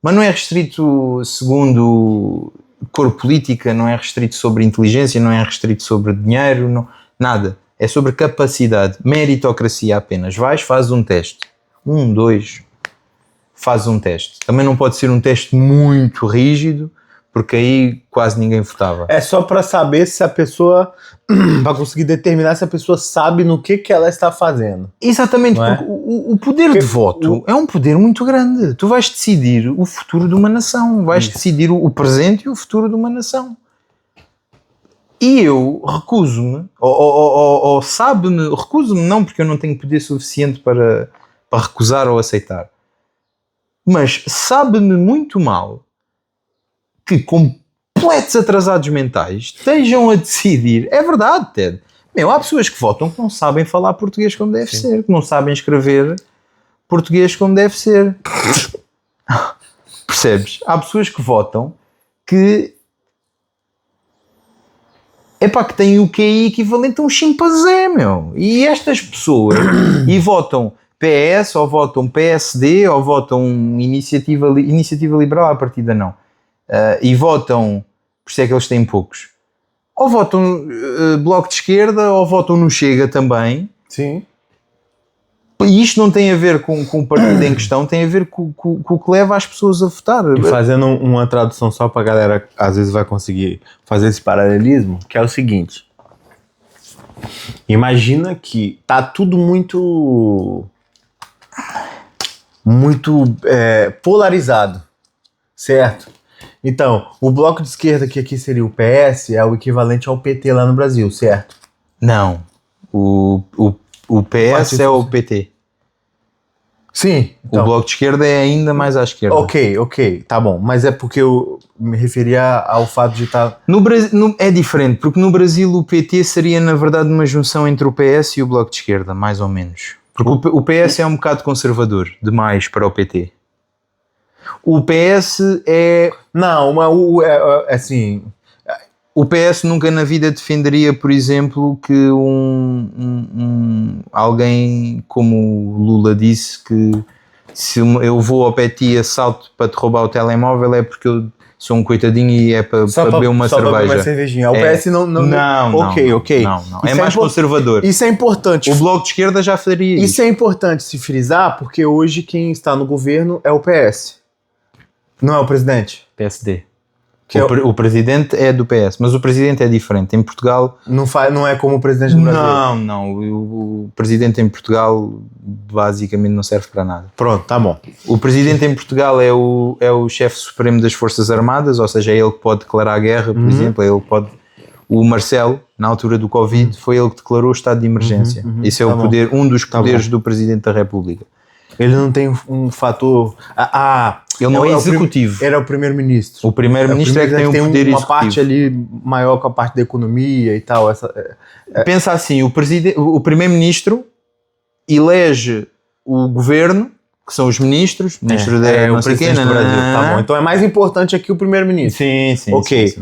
mas não é restrito segundo cor política, não é restrito sobre inteligência, não é restrito sobre dinheiro, nada. É sobre capacidade, meritocracia apenas. Fazes um teste. 1, 2, fazes um teste. Também não pode ser um teste muito rígido, porque aí quase ninguém votava. É só para saber se a pessoa, para conseguir determinar se a pessoa sabe no que ela está fazendo. Exatamente, porque o poder de voto é um poder muito grande. Tu vais decidir o futuro de uma nação, vais decidir o presente e o futuro de uma nação. E eu recuso-me, ou sabe-me, recuso-me não, porque eu não tenho poder suficiente para recusar ou aceitar, mas sabe-me muito mal que completos atrasados mentais estejam a decidir. É verdade, Ted. Há pessoas que votam que não sabem falar português como deve ser, que não sabem escrever português como deve ser. Percebes? Há pessoas que votam que que têm o QI equivalente a um chimpanzé, E estas pessoas votam PS, ou votam PSD, ou votam Iniciativa Liberal, à partida não. E votam, por isso é que eles têm poucos. Ou votam Bloco de Esquerda, ou votam no Chega também. Sim. E isto não tem a ver com o partido em questão, tem a ver com o que leva as pessoas a votar. E fazendo uma tradução só para a galera, às vezes vai conseguir fazer esse paralelismo, que é o seguinte. Imagina que tá tudo muito polarizado, certo? Então, o bloco de esquerda, que aqui seria o PS, é o equivalente ao PT lá no Brasil, certo? Não. O PS é o PT. Sim. Então, o bloco de esquerda é ainda mais à esquerda. Ok, tá bom. Mas é porque eu me referia ao fato de estar... No Brasil, é diferente, porque no Brasil o PT seria, na verdade, uma junção entre o PS e o bloco de esquerda, mais ou menos. Porque o PS é um bocado conservador, demais para o PT. O PS é... Não, assim... O PS nunca na vida defenderia, por exemplo, que alguém como o Lula disse que se eu vou ao PT e assalto para te roubar o telemóvel é porque eu sou um coitadinho e é para beber uma cerveja. Para beber uma cervejinha. O PS não. Ok. Não. É mais conservador. Isso é importante. O Bloco de Esquerda já faria isso. Isso é importante se frisar, porque hoje quem está no governo é o PS. Não é o presidente? PSD. O presidente é do PS, mas o presidente é diferente. Em Portugal... Não é como o presidente do Brasil? Não. O presidente em Portugal basicamente não serve para nada. Pronto, tá bom. O presidente em Portugal é o chefe supremo das Forças Armadas, ou seja, é ele que pode declarar a guerra, por exemplo. É ele que pode... O Marcelo, na altura do Covid, foi ele que declarou o estado de emergência. Esse é um dos poderes do Presidente da República. Ele não tem um fator... Ele não é executivo. Era o primeiro-ministro. O primeiro-ministro é que tem um poder uma executivo. parte ali maior com a parte da economia e tal. Pensa assim, o primeiro-ministro elege o governo, que são os ministros o presidente do Brasil. Tá bom. Então é mais importante aqui o primeiro-ministro. Sim.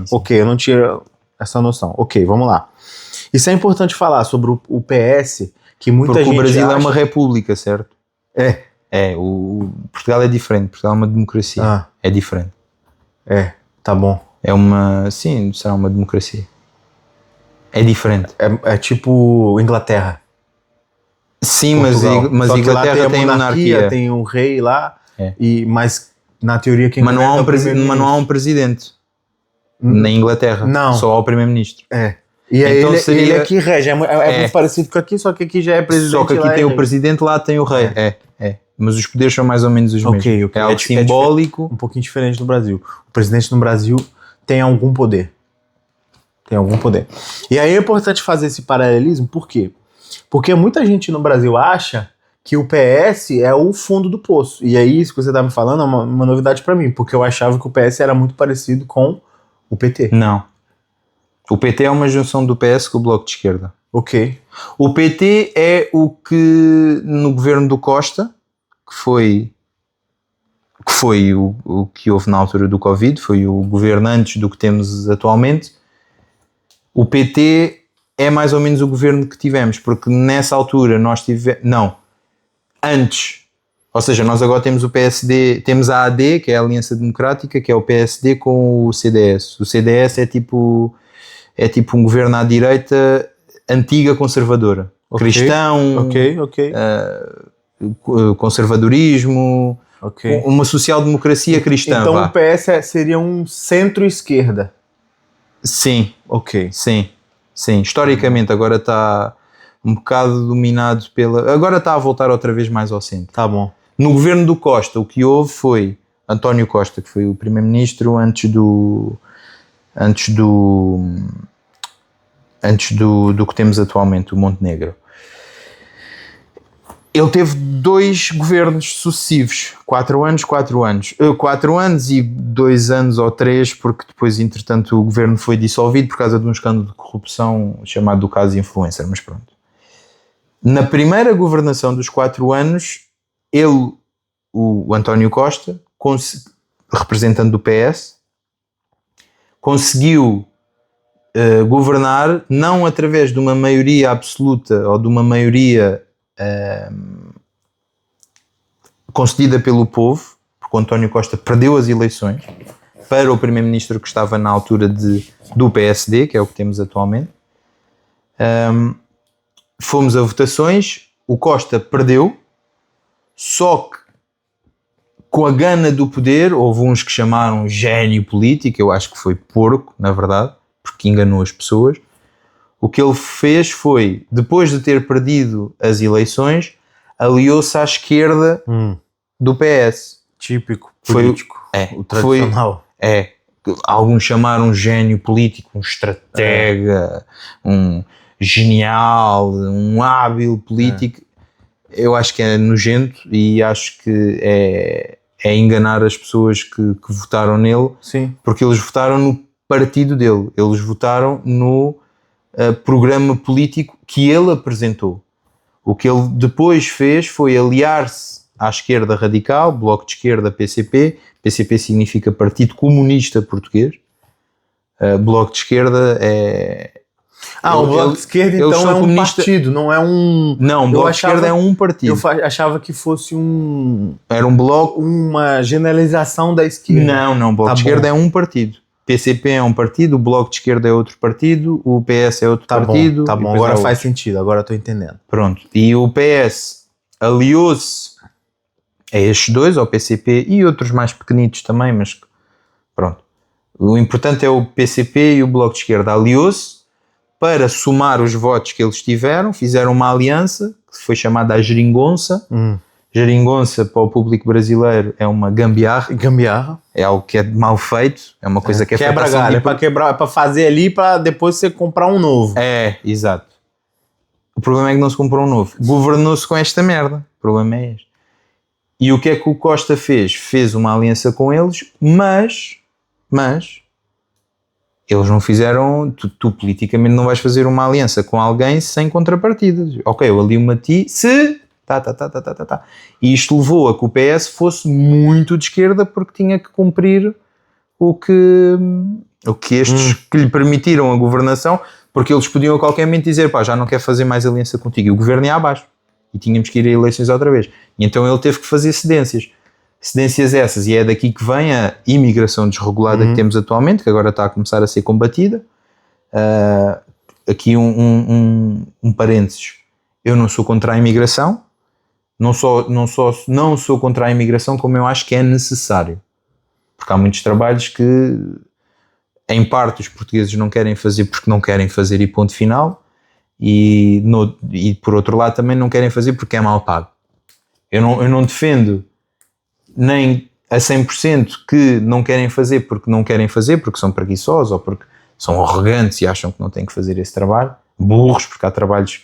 Ok, eu não tinha essa noção. Ok, vamos lá. Isso é importante falar sobre o PS, que muita gente Porque o Brasil acha... é uma república, certo? O Portugal é diferente. Portugal é uma democracia. É diferente. Tá bom. Sim, será uma democracia. É diferente. É tipo Inglaterra. Sim, mas a Inglaterra tem a monarquia. Tem um rei lá, mas na teoria quem mas não há um presidente na Inglaterra. Não. Só há o primeiro-ministro. E então ele é que rege. É muito parecido com aqui, só que aqui já é presidente. Só que aqui tem o presidente, lá tem o rei. Mas os poderes são mais ou menos os mesmos. É algo simbólico. Um pouquinho diferente no Brasil. O presidente no Brasil tem algum poder. E aí é importante fazer esse paralelismo, por quê? Porque muita gente no Brasil acha que o PS é o fundo do poço. E aí, isso que você tá me falando é uma novidade pra mim, porque eu achava que o PS era muito parecido com o PT. Não. O PT é uma junção do PS com o Bloco de Esquerda. Ok. O PT é o que no governo do Costa, que foi o que houve na altura do Covid, foi o governo antes do que temos atualmente. O PT é mais ou menos o governo que tivemos, porque nessa altura nós tivemos... Não, antes. Ou seja, nós agora temos o PSD, temos a AD, que é a Aliança Democrática, que é o PSD com o CDS. O CDS é tipo um governo à direita antiga conservadora. Cristão, conservadorismo, uma social-democracia cristã. Então o PS seria um centro-esquerda. Sim. Ok. Sim. Historicamente agora está um bocado dominado pela... Agora está a voltar outra vez mais ao centro. Tá bom. No governo do Costa, o que houve foi António Costa, que foi o primeiro-ministro antes do que temos atualmente, o Montenegro. Ele teve 2 governos sucessivos, 4 anos. 4 anos e 2 anos ou 3, porque depois, entretanto, o governo foi dissolvido por causa de um escândalo de corrupção chamado do caso Influencer, mas pronto. Na primeira governação dos 4 anos, ele, o António Costa, representante do PS, conseguiu governar não através de uma maioria absoluta ou de uma maioria concedida pelo povo, porque o António Costa perdeu as eleições para o primeiro-ministro que estava na altura do PSD, que é o que temos atualmente. Fomos a votações, o Costa perdeu, só que com a gana do poder, houve uns que chamaram gênio político, eu acho que foi porco, na verdade, porque enganou as pessoas. O que ele fez foi, depois de ter perdido as eleições, aliou-se à esquerda do PS. Típico político. O tradicional. Alguns chamaram gênio político, um estratega, um genial, um hábil político. Eu acho que é nojento e acho que é enganar as pessoas que votaram nele. Sim. Porque eles votaram no partido dele, eles votaram no programa político que ele apresentou. O que ele depois fez foi aliar-se à esquerda radical, Bloco de Esquerda, PCP. PCP significa Partido Comunista Português. Bloco de Esquerda é... o Bloco de Esquerda então é um partido, não é um... Não, o Bloco de Esquerda é um partido. Eu achava que fosse Era um bloco... uma generalização da esquerda. Não, o Bloco de Esquerda é um partido. PCP é um partido, o Bloco de Esquerda é outro partido, o PS é outro partido. Tá bom, agora faz sentido, agora estou entendendo. Pronto, e o PS aliou-se a estes dois, ao PCP e outros mais pequenitos também, mas pronto. O importante é o PCP e o Bloco de Esquerda aliou-se para somar os votos que eles tiveram, fizeram uma aliança que foi chamada a Geringonça. Geringonça para o público brasileiro é uma gambiarra. É algo que é mal feito, é uma coisa que é quebra galho, é para quebrar, é para fazer ali para depois você comprar um novo. Exato. O problema é que não se comprou um novo. Governou-se com esta merda. O problema é este. E o que é que o Costa fez? Fez uma aliança com eles, mas eles não fizeram, tu politicamente não vais fazer uma aliança com alguém sem contrapartidas. Ok, eu alio-me a ti se... E isto levou a que o PS fosse muito de esquerda porque tinha que cumprir o que estes que lhe permitiram a governação, porque eles podiam a qualquer momento dizer, pá, já não quero fazer mais aliança contigo. E o governo ia abaixo. E tínhamos que ir a eleições outra vez. E então ele teve que fazer cedências. Cedências essas, e é daqui que vem a imigração desregulada que temos atualmente, que agora está a começar a ser combatida. Aqui um parênteses. Eu não sou contra a imigração. Não sou contra a imigração, como eu acho que é necessário. Porque há muitos trabalhos que, em parte, os portugueses não querem fazer porque não querem fazer e ponto final. E por outro lado também não querem fazer porque é mal pago. Eu não defendo nem a 100% que não querem fazer porque são preguiçosos ou porque são arrogantes e acham que não têm que fazer esse trabalho, burros, porque há trabalhos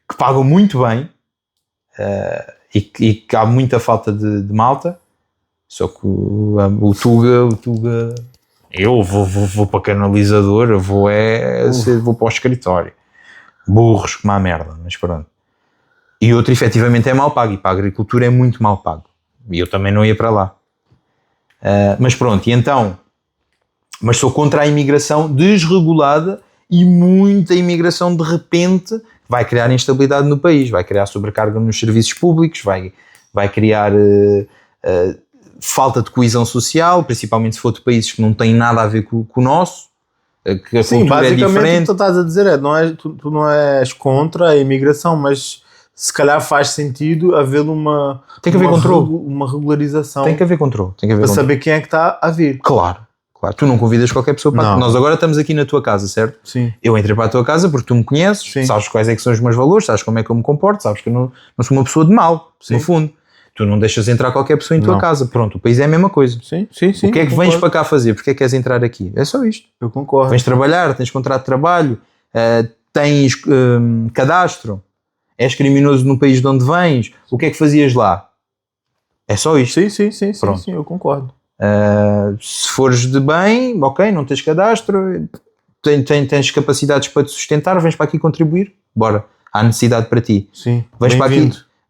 que pagam muito bem e que há muita falta de malta. Só que o Tuga eu vou para canalizador, eu vou para o escritório. Burros como a merda, mas pronto. E outro efetivamente é mal pago, e para a agricultura é muito mal pago, e eu também não ia para lá. Mas pronto, e então, mas sou contra a imigração desregulada, e muita imigração de repente vai criar instabilidade no país, vai criar sobrecarga nos serviços públicos, vai criar falta de coesão social, principalmente se for de países que não têm nada a ver com o nosso. Que a sim, cultura é diferente. basicamente o que tu estás a dizer tu não és contra a imigração, mas se calhar faz sentido haver uma regularização. Tem que haver controle. Para saber quem é que está a vir. Claro. Tu não convidas qualquer pessoa para... Nós agora estamos aqui na tua casa, certo? Sim. Eu entrei para a tua casa porque tu me conheces, sim, sabes quais é que são os meus valores, sabes como é que eu me comporto, sabes que eu não sou uma pessoa de mal, sim, no fundo. Tu não deixas entrar qualquer pessoa em tua casa. Pronto, o país é a mesma coisa. Sim. O que é que vens para cá fazer? Porque é que queres entrar aqui? É só isto. Eu concordo. Vens trabalhar, tens contrato de trabalho, tens cadastro, és criminoso no país de onde vens, o que é que fazias lá? É só isto. Sim, eu concordo. Se fores de bem, ok, não tens cadastro, tens capacidades para te sustentar, vens para aqui contribuir, bora, há necessidade para ti. Sim,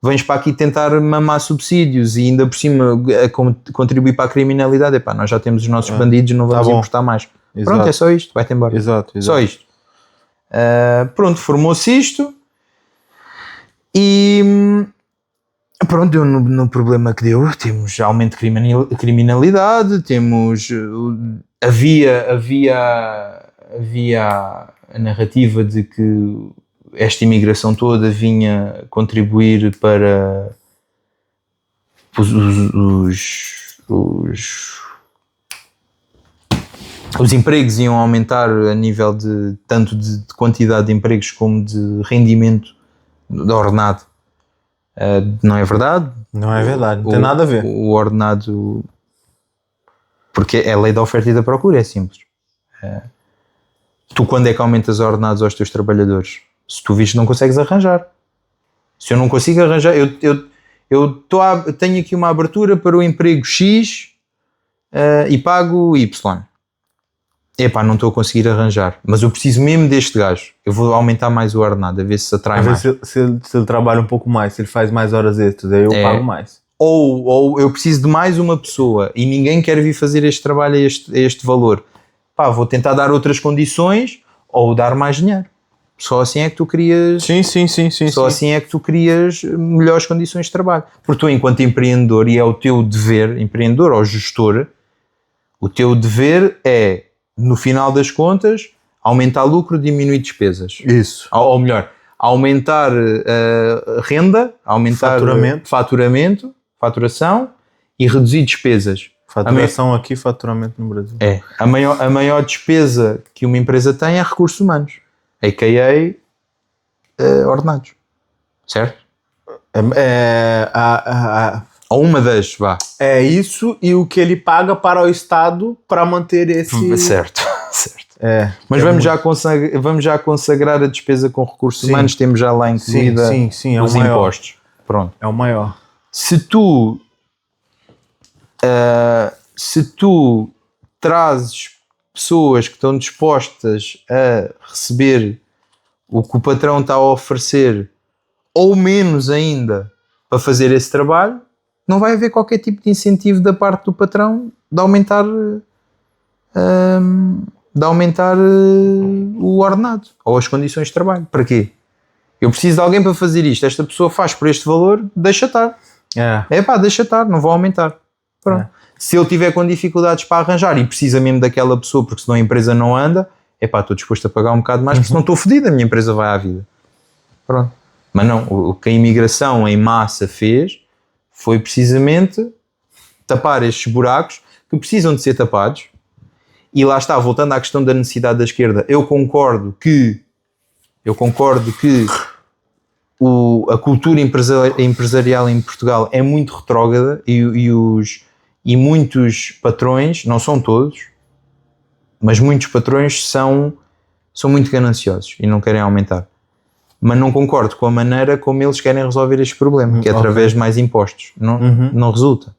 vens para aqui tentar mamar subsídios e ainda por cima contribuir para a criminalidade. Epá, nós já temos os nossos bandidos, não vamos importar mais. Exato. Pronto, é só isto, vai-te embora. Exato. Só isto. Pronto, formou-se isto e pronto, deu no problema que deu. Temos aumento de criminalidade, havia a narrativa de que esta imigração toda vinha contribuir para os empregos iam aumentar a nível de tanto de quantidade de empregos como de rendimento do ordenado. Não é verdade? Não é verdade, não tem nada a ver. O ordenado, porque é a lei da oferta e da procura, é simples. Tu quando é que aumentas ordenados aos teus trabalhadores? Se tu viste não consegues arranjar. Se eu não consigo arranjar, eu tenho aqui uma abertura para o emprego X e pago Y. Epá, não estou a conseguir arranjar, mas eu preciso mesmo deste gajo. Eu vou aumentar mais o ordenado, a ver se atrai mais. Se ele trabalha um pouco mais, se ele faz mais horas extras, aí eu pago mais. Ou eu preciso de mais uma pessoa e ninguém quer vir fazer este trabalho a este valor. Pá, vou tentar dar outras condições ou dar mais dinheiro. Só assim é que tu crias... Sim. Só assim é que tu crias melhores condições de trabalho. Porque tu, enquanto empreendedor, e é o teu dever, empreendedor ou gestor, o teu dever é, no final das contas, aumentar lucro, diminuir despesas. Isso. Ou melhor, aumentar renda, aumentar faturação e reduzir despesas. Faturação aqui, faturamento no Brasil. A maior despesa que uma empresa tem é recursos humanos, a.k.a. Ordenados, certo? Ou uma das, vá. É isso e o que ele paga para o Estado para manter esse... Certo. Mas vamos já consagrar a despesa com recursos humanos, temos já lá incluída sim, os impostos. Pronto. É o maior. Se tu se tu trazes pessoas que estão dispostas a receber o que o patrão está a oferecer, ou menos ainda, para fazer esse trabalho, não vai haver qualquer tipo de incentivo da parte do patrão de aumentar o ordenado ou as condições de trabalho. Para quê? Eu preciso de alguém para fazer isto, esta pessoa faz por este valor, deixa estar. Deixa estar, não vou aumentar. Pronto. Se ele tiver com dificuldades para arranjar e precisa mesmo daquela pessoa, porque senão a empresa não anda, estou disposto a pagar um bocado mais, porque senão estou fodido, a minha empresa vai à vida. Pronto. Mas não, o que a imigração em massa fez foi precisamente tapar estes buracos que precisam de ser tapados. E lá está, voltando à questão da necessidade da esquerda, eu concordo que a cultura empresarial em Portugal é muito retrógrada e muitos patrões, não são todos, mas muitos patrões são muito gananciosos e não querem aumentar. Mas não concordo com a maneira como eles querem resolver este problema, que é através de mais impostos. Não resulta.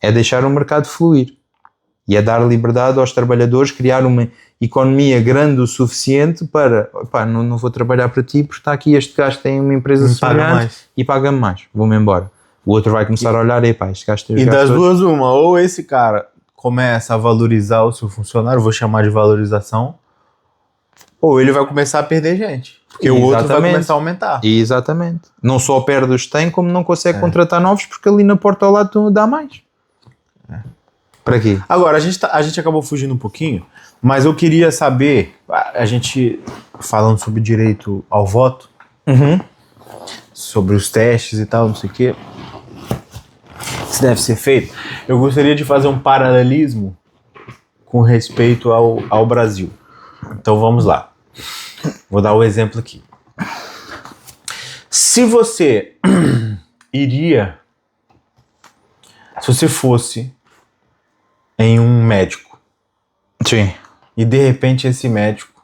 É deixar o mercado fluir. E é dar liberdade aos trabalhadores, criar uma economia grande o suficiente para, não vou trabalhar para ti porque está aqui este gajo tem uma empresa semelhante e paga-me mais, vou-me embora. O outro vai começar a olhar, este gajo tem os E das duas uma, ou esse cara começa a valorizar o seu funcionário, vou chamar de valorização, ou ele vai começar a perder gente. Porque o outro vai começar a aumentar. Exatamente. Não só perde os que tem, como não consegue contratar novos, porque ali na porta ao lado dá mais. Para quê? Agora, a gente acabou fugindo um pouquinho, mas eu queria saber, a gente falando sobre direito ao voto, sobre os testes e tal, não sei o quê, se deve ser feito, eu gostaria de fazer um paralelismo com respeito ao Brasil. Então vamos lá. Vou dar o exemplo aqui. Se você fosse em um médico. Sim. E de repente esse médico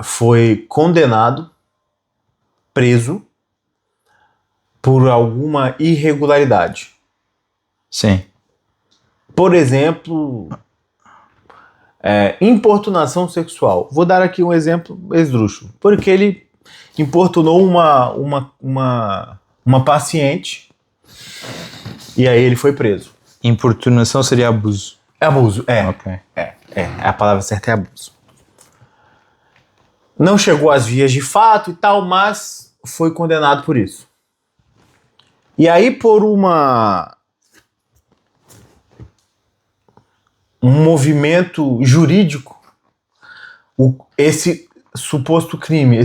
foi condenado, preso por alguma irregularidade. Sim. Por exemplo, importunação sexual. Vou dar aqui um exemplo esdrúxulo. Porque ele importunou uma paciente e aí ele foi preso. Importunação seria abuso. Abuso, Ok. A palavra certa é abuso. Não chegou às vias de fato e tal, mas foi condenado por isso. E aí por um movimento jurídico, esse suposto crime,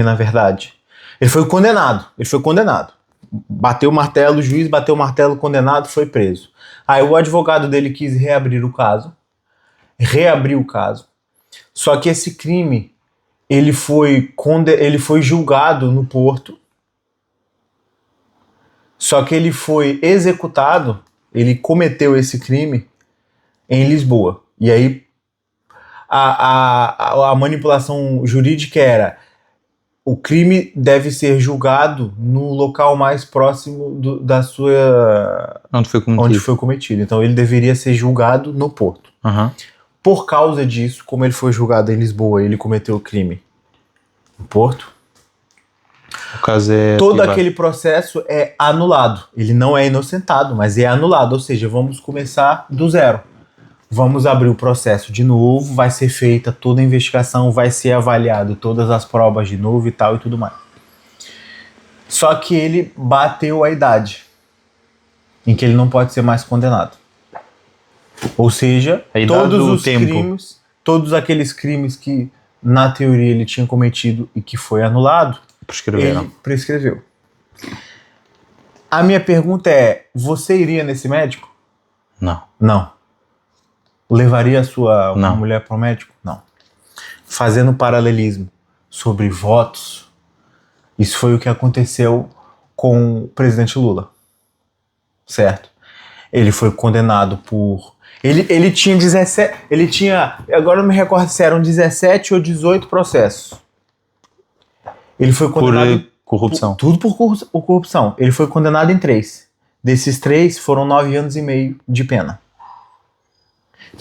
na verdade, ele foi condenado. Bateu o martelo, o juiz bateu o martelo, condenado, foi preso. Aí o advogado dele quis reabriu o caso. Só que esse crime, ele foi julgado no Porto. Só que ele foi executado, ele cometeu esse crime em Lisboa. E aí a manipulação jurídica era: o crime deve ser julgado no local mais próximo da sua... Onde foi cometido. Então ele deveria ser julgado no Porto. Por causa disso, como ele foi julgado em Lisboa e ele cometeu o crime no Porto, o caso todo aquele processo é anulado. Ele não é inocentado, mas é anulado. Ou seja, vamos começar do zero. Vamos abrir o processo de novo, vai ser feita toda a investigação, vai ser avaliado todas as provas de novo e tal e tudo mais. Só que ele bateu a idade em que ele não pode ser mais condenado. Ou seja, todos aqueles crimes que na teoria ele tinha cometido e que foi anulado, ele prescreveu. A minha pergunta é: você iria nesse médico? Não. Levaria a sua mulher para o médico? Não. Fazendo paralelismo sobre votos, isso foi o que aconteceu com o presidente Lula. Certo? Ele foi condenado por... Ele tinha 17... Agora não me recordo se eram 17 ou 18 processos. Ele foi condenado... Por corrupção. Tudo por corrupção. Ele foi condenado em 3. Desses 3, foram 9 anos e meio de pena.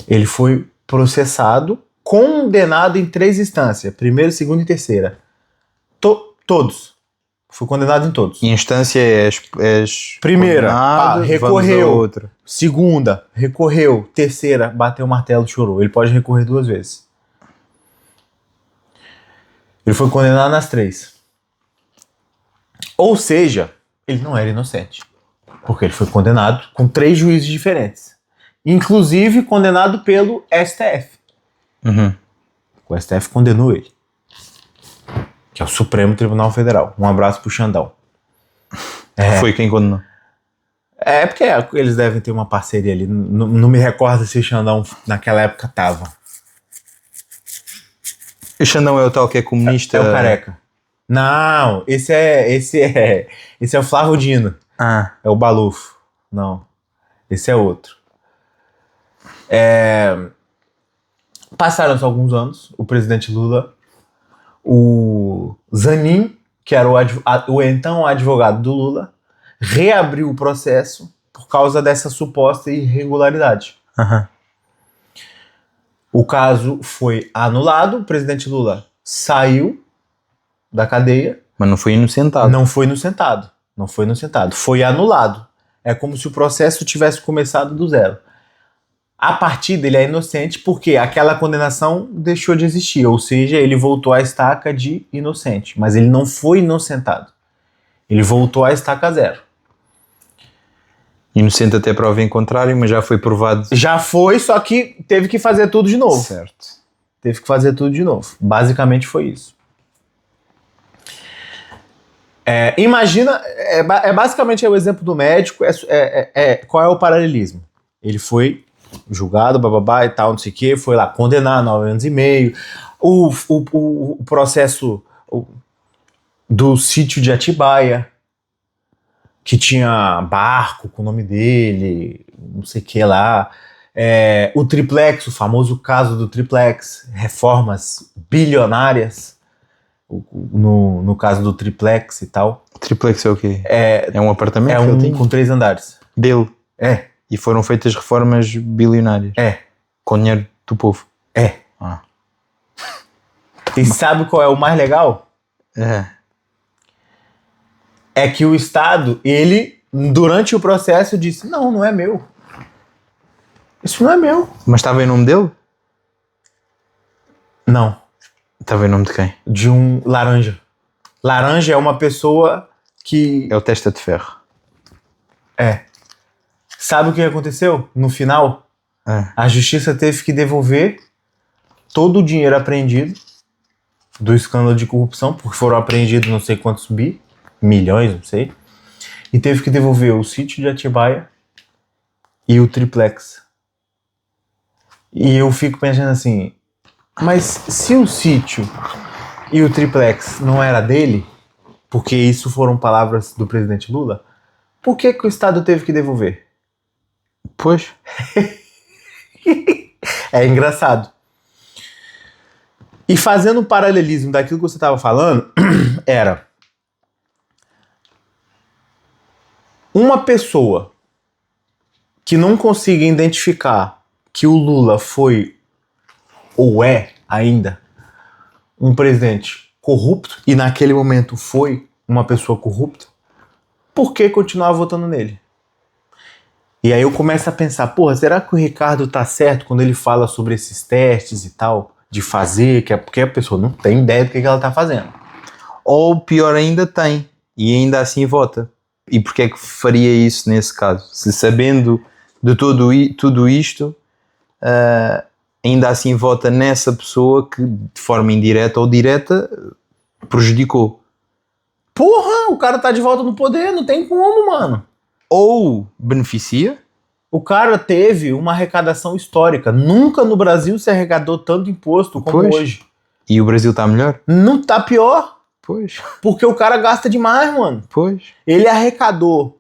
Ele foi processado, condenado em 3 instâncias. Primeira, segunda e terceira. Todos. Foi condenado em todos. Instância és primeira, recorreu. Segunda, recorreu. Terceira, bateu o martelo, chorou. Ele pode recorrer 2 vezes. Ele foi condenado nas 3. Ou seja, ele não era inocente. Porque ele foi condenado com 3 juízes diferentes. Inclusive condenado pelo STF. Uhum. O STF condenou ele. Que é o Supremo Tribunal Federal. Um abraço pro Xandão. Foi quem condenou. É porque eles devem ter uma parceria ali. Não me recordo se o Xandão naquela época tava. O Xandão é o tal que é comunista? É o careca. Não, esse é o Flávio Dino. É o Balufo. Não, esse é outro. Passaram-se alguns anos, o presidente Lula, o Zanin, que era o então advogado do Lula, reabriu o processo por causa dessa suposta irregularidade. Uhum. O caso foi anulado, o presidente Lula saiu da cadeia. Mas não foi inocentado. Não foi inocentado. Foi anulado. É como se o processo tivesse começado do zero. A partir dele é inocente porque aquela condenação deixou de existir, ou seja, ele voltou à estaca de inocente, mas ele não foi inocentado. Ele voltou à estaca zero. Inocente até prova em contrário, mas já foi provado. Já foi, só que teve que fazer tudo de novo. Certo. Teve que fazer tudo de novo. Basicamente foi isso. Imagina, basicamente o exemplo do médico, qual é o paralelismo? Ele foi julgado, bababá e tal, não sei o que, foi lá condenar 9 anos e meio. O processo do sítio de Atibaia, que tinha barco com o nome dele, não sei o que lá. O triplex, o famoso caso do triplex, reformas bilionárias, no caso do triplex e tal. Triplex é o quê? É um apartamento? Com 3 andares. Dele? E foram feitas reformas bilionárias? Com dinheiro do povo? E sabe qual é o mais legal? É que o Estado, ele, durante o processo, disse, não é meu. Isso não é meu. Mas estava em nome dele? Não. Estava em nome de quem? De um laranja. Laranja é uma pessoa que... É o testa de ferro. Sabe o que aconteceu? No final, a justiça teve que devolver todo o dinheiro apreendido do escândalo de corrupção, porque foram apreendidos não sei quantos milhões, não sei, e teve que devolver o sítio de Atibaia e o triplex. E eu fico pensando assim, mas se o sítio e o triplex não era dele, porque isso foram palavras do presidente Lula, por que o Estado teve que devolver? Pois. É engraçado. E fazendo um paralelismo daquilo que você estava falando, era uma pessoa que não consiga identificar que o Lula foi ou é ainda um presidente corrupto, e naquele momento foi uma pessoa corrupta, por que continuar votando nele? E aí eu começo a pensar, porra, será que o Ricardo tá certo quando ele fala sobre esses testes e tal, de fazer, que é porque a pessoa não tem ideia do que ela tá fazendo? Ou pior ainda, tem, e ainda assim vota. E porquê é que faria isso nesse caso? Se sabendo de tudo isto, ainda assim vota nessa pessoa que de forma indireta ou direta prejudicou. Porra, o cara tá de volta no poder, não tem como, mano. Ou beneficia. O cara teve uma arrecadação histórica. Nunca no Brasil se arrecadou tanto imposto como hoje. E o Brasil tá melhor? Não tá pior. Pois. Porque o cara gasta demais, mano. Pois. Ele arrecadou.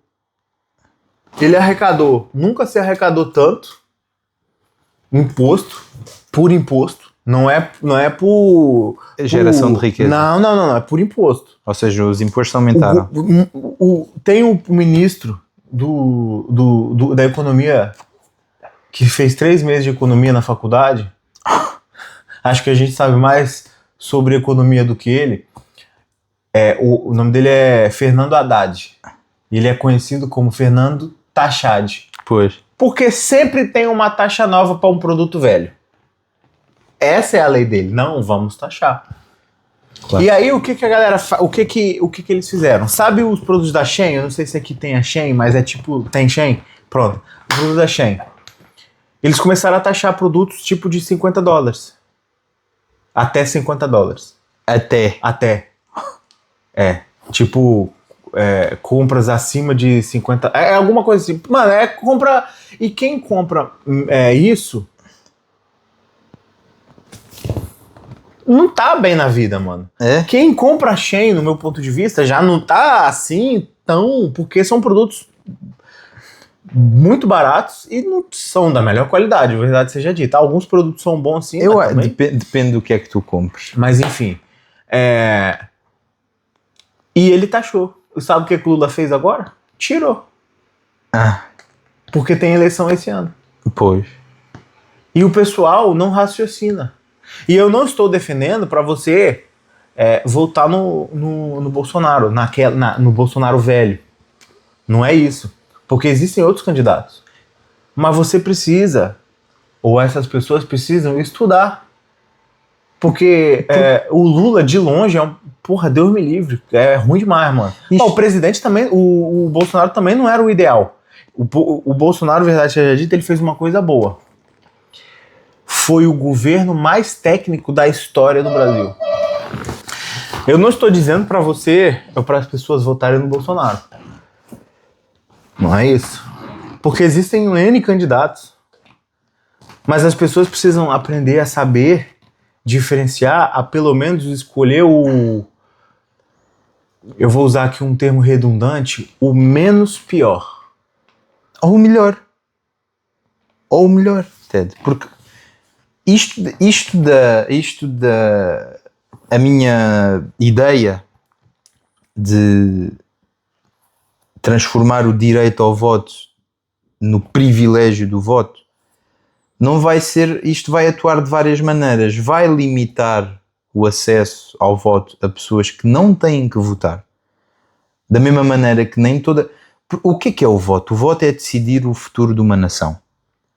Nunca se arrecadou tanto. Imposto. Por imposto. Não é por... Geração de riqueza. Não. É por imposto. Ou seja, os impostos aumentaram. Tem um ministro da economia, que fez 3 meses de economia na faculdade, acho que a gente sabe mais sobre economia do que ele. O nome dele é Fernando Haddad. Ele é conhecido como Fernando Taxad. Pois. Porque sempre tem uma taxa nova para um produto velho. Essa é a lei dele. Não, vamos taxar. Claro. E aí, o que a galera... O que eles fizeram? Sabe os produtos da Shein? Eu não sei se aqui tem a Shein, mas é tipo... Tem Shein? Pronto. Os produtos da Shein. Eles começaram a taxar produtos tipo de $50. Até $50. Até. Tipo... compras acima de 50... É alguma coisa assim. Mano, compra... E quem compra isso... não tá bem na vida, mano. Quem compra a Shein, no meu ponto de vista, já não tá assim tão... Porque são produtos muito baratos e não são da melhor qualidade, verdade seja dita. Alguns produtos são bons sim, depende do que é que tu compres. Mas enfim. E ele taxou. Sabe o que o Lula fez agora? Tirou. Porque tem eleição esse ano. Pois. E o pessoal não raciocina. E eu não estou defendendo para você votar no Bolsonaro, no Bolsonaro velho. Não é isso. Porque existem outros candidatos. Mas você precisa, ou essas pessoas precisam estudar. Porque o Lula, de longe, porra, Deus me livre. É ruim demais, mano. O presidente também, o Bolsonaro também não era o ideal. O Bolsonaro, verdade seja dita, ele fez uma coisa boa. Foi o governo mais técnico da história do Brasil. Eu não estou dizendo para você ou para as pessoas votarem no Bolsonaro. Não é isso. Porque existem N candidatos. Mas as pessoas precisam aprender a saber diferenciar, a pelo menos escolher eu vou usar aqui um termo redundante, o menos pior. Ou o melhor. Ted. Porque a minha ideia de transformar o direito ao voto no privilégio do voto não vai ser, isto vai atuar de várias maneiras, vai limitar o acesso ao voto a pessoas que não têm que votar, da mesma maneira que nem toda... O que é o voto? O voto é decidir o futuro de uma nação.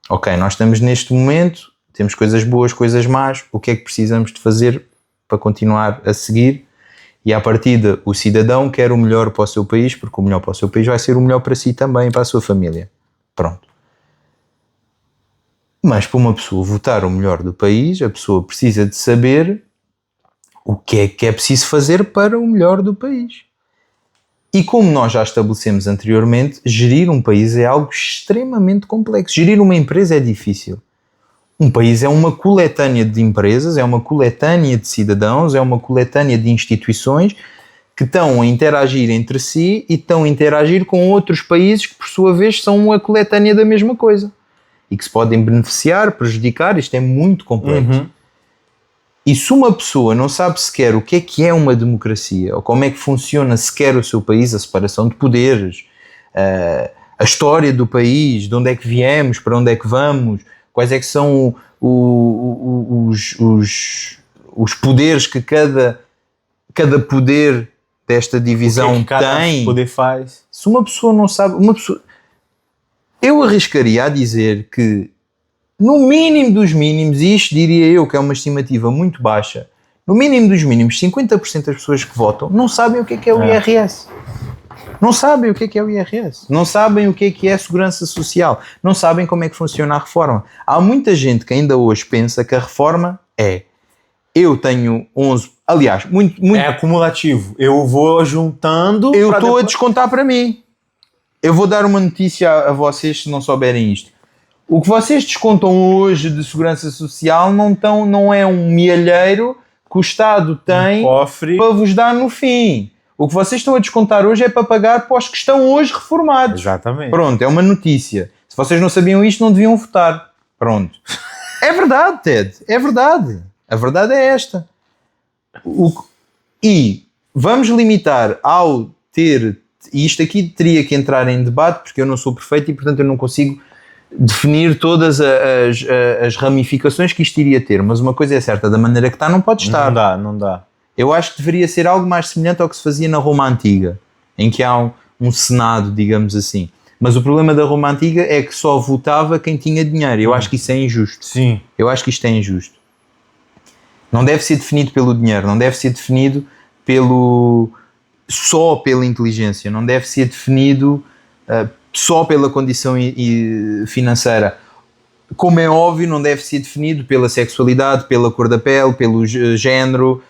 Ok, nós estamos neste momento, temos coisas boas, coisas más, o que é que precisamos de fazer para continuar a seguir? E à partida, o cidadão quer o melhor para o seu país, porque o melhor para o seu país vai ser o melhor para si também, para a sua família. Pronto. Mas para uma pessoa votar o melhor do país, a pessoa precisa de saber o que é preciso fazer para o melhor do país. E como nós já estabelecemos anteriormente, gerir um país é algo extremamente complexo. Gerir uma empresa é difícil. Um país é uma coletânea de empresas, é uma coletânea de cidadãos, é uma coletânea de instituições que estão a interagir entre si e estão a interagir com outros países que, por sua vez, são uma coletânea da mesma coisa. E que se podem beneficiar, prejudicar, isto é muito complexo. Uhum. E se uma pessoa não sabe sequer o que é uma democracia, ou como é que funciona sequer o seu país, a separação de poderes, a história do país, de onde é que viemos, para onde é que vamos, quais é que são os poderes que cada poder desta divisão que cada tem. Poder faz. Se uma pessoa não sabe, eu arriscaria a dizer que no mínimo dos mínimos, e isto diria eu que é uma estimativa muito baixa, no mínimo dos mínimos, 50% das pessoas que votam não sabem o que é o IRS. Não sabem o que é o IRS. Não sabem o que é a segurança social. Não sabem como é que funciona a reforma. Há muita gente que ainda hoje pensa que a reforma eu tenho 11... Aliás, muito... É acumulativo. Eu vou juntando... Eu estou a descontar para mim. Eu vou dar uma notícia a vocês se não souberem isto. O que vocês descontam hoje de segurança social não é um mielheiro que o Estado tem cofre para vos dar no fim. O que vocês estão a descontar hoje é para pagar para os que estão hoje reformados. Exatamente. Pronto, é uma notícia. Se vocês não sabiam isto, não deviam votar. Pronto. É verdade, Ted. É verdade. A verdade é esta. E vamos limitar ao ter e isto aqui teria que entrar em debate, porque eu não sou perfeito e, portanto, eu não consigo definir todas as ramificações que isto iria ter, mas uma coisa é certa, da maneira que está, não pode estar. Não dá. Eu acho que deveria ser algo mais semelhante ao que se fazia na Roma Antiga, em que há um Senado, digamos assim. Mas o problema da Roma Antiga é que só votava quem tinha dinheiro. Eu acho que isso é injusto. Sim. Eu acho que isto é injusto. Não deve ser definido pelo dinheiro, não deve ser definido só pela inteligência, não deve ser definido só pela condição financeira. Como é óbvio, não deve ser definido pela sexualidade, pela cor da pele, pelo género,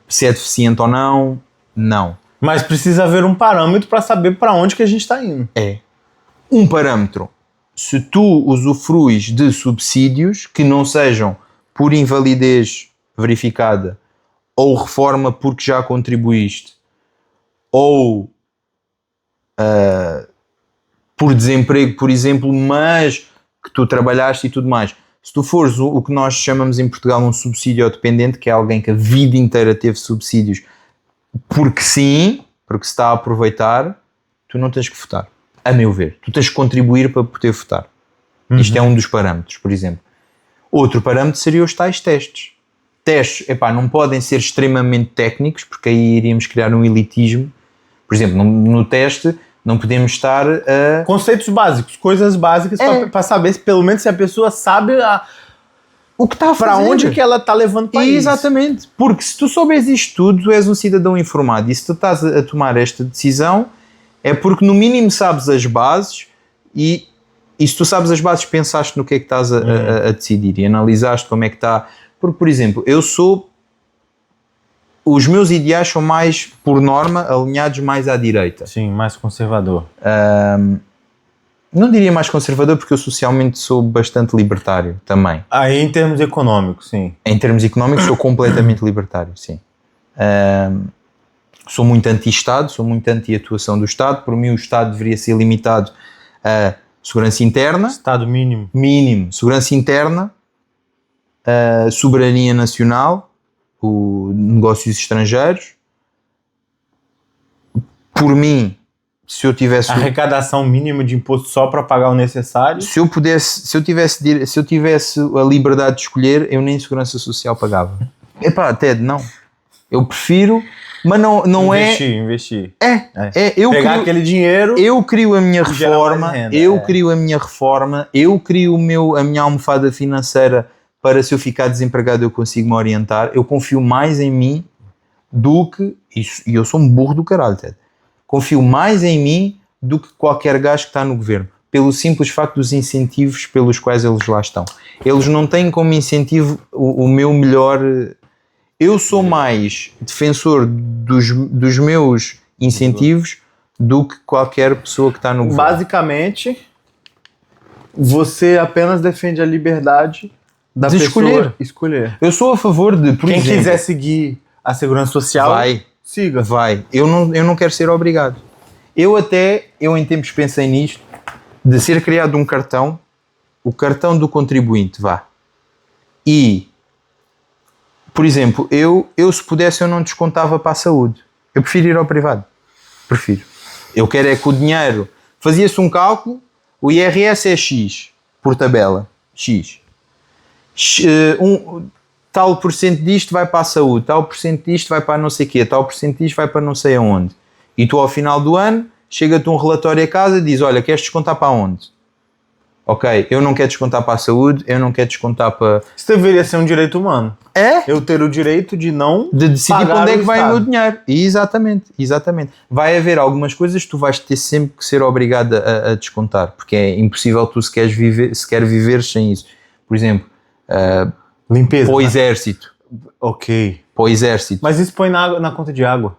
se é deficiente ou não. Não. Mas precisa haver um parâmetro para saber para onde que a gente está indo. É. Um parâmetro. Se tu usufruis de subsídios que não sejam por invalidez verificada, ou reforma porque já contribuíste, ou por desemprego, por exemplo, mas que tu trabalhaste e tudo mais. Se tu fores o que nós chamamos em Portugal um subsídio ao dependente, que é alguém que a vida inteira teve subsídios porque sim, porque se está a aproveitar, tu não tens que votar. A meu ver. Tu tens que contribuir para poder votar. Isto é um dos parâmetros, por exemplo. Outro parâmetro seria os tais testes. Testes, não podem ser extremamente técnicos, porque aí iríamos criar um elitismo. Por exemplo, no teste não podemos estar a... Conceitos básicos, coisas básicas para saber pelo menos se a pessoa sabe o que está a fazer. Para onde que ela está levando o país. Exatamente. Porque se tu souberes isto tudo, tu és um cidadão informado. E se tu estás a tomar esta decisão, é porque no mínimo sabes as bases e se tu sabes as bases, pensaste no que é que estás a decidir e analisaste como é que está. Porque, por exemplo, os meus ideais são mais, por norma, alinhados mais à direita. Sim, mais conservador. Não diria mais conservador, porque eu socialmente sou bastante libertário também. Aí em termos econômicos, sim. Em termos económicos sou completamente libertário, sim. Sou muito anti-Estado, sou muito anti-atuação do Estado. Por mim o Estado deveria ser limitado a segurança interna. Estado mínimo. Mínimo. Segurança interna, soberania nacional, negócios estrangeiros. Por mim, se eu tivesse... Arrecadação mínima de imposto só para pagar o necessário. Se eu tivesse a liberdade de escolher, eu nem segurança social pagava. Ted, não. Eu prefiro, mas não investir. Eu pegar aquele dinheiro. Eu crio a minha reforma, crio a minha reforma, eu crio a minha almofada financeira para, se eu ficar desempregado, eu consigo me orientar. Eu confio mais em mim do que... E eu sou um burro do caralho, Ted. Confio mais em mim do que qualquer gajo que está no governo, pelo simples facto dos incentivos pelos quais eles lá estão. Eles não têm como incentivo o meu melhor... Eu sou mais defensor dos meus incentivos do que qualquer pessoa que está no governo. Basicamente, você apenas defende a liberdade da pessoa escolher. Eu sou a favor de, por exemplo... Quem quiser seguir a segurança social... Siga. Vai. Eu não quero ser obrigado. Eu em tempos pensei nisto, de ser criado um cartão, o cartão do contribuinte, E, por exemplo, eu se pudesse eu não descontava para a saúde. Eu prefiro ir ao privado. Prefiro. Eu quero é que o dinheiro... Fazia-se um cálculo, o IRS é X, por tabela. X. Tal por cento disto vai para a saúde, tal por cento disto vai para não sei o quê, tal por cento disto vai para não sei aonde. E tu ao final do ano, chega-te um relatório a casa e diz, olha, queres descontar para onde? Ok, eu não quero descontar para a saúde, eu não quero descontar para... Isso deveria ser um direito humano. Eu ter o direito de não de decidir para onde é que vai o meu dinheiro. Exatamente. Vai haver algumas coisas que tu vais ter sempre que ser obrigado a descontar, porque é impossível tu se queres viver sem isso. Por exemplo... limpeza. Para o exército. Ok. Para o exército. Mas isso põe na conta de água.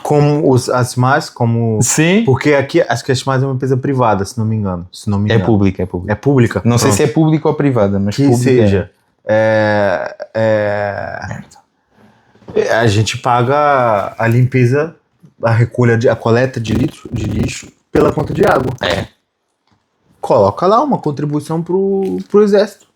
Como as mais, como... Sim. Porque aqui, acho que a mais é uma empresa privada, se não me engano. É pública. É pública? Não sei se é pública ou privada, mas que pública seja. A gente paga a limpeza, a coleta de lixo pela conta de água. Coloca lá uma contribuição pro exército.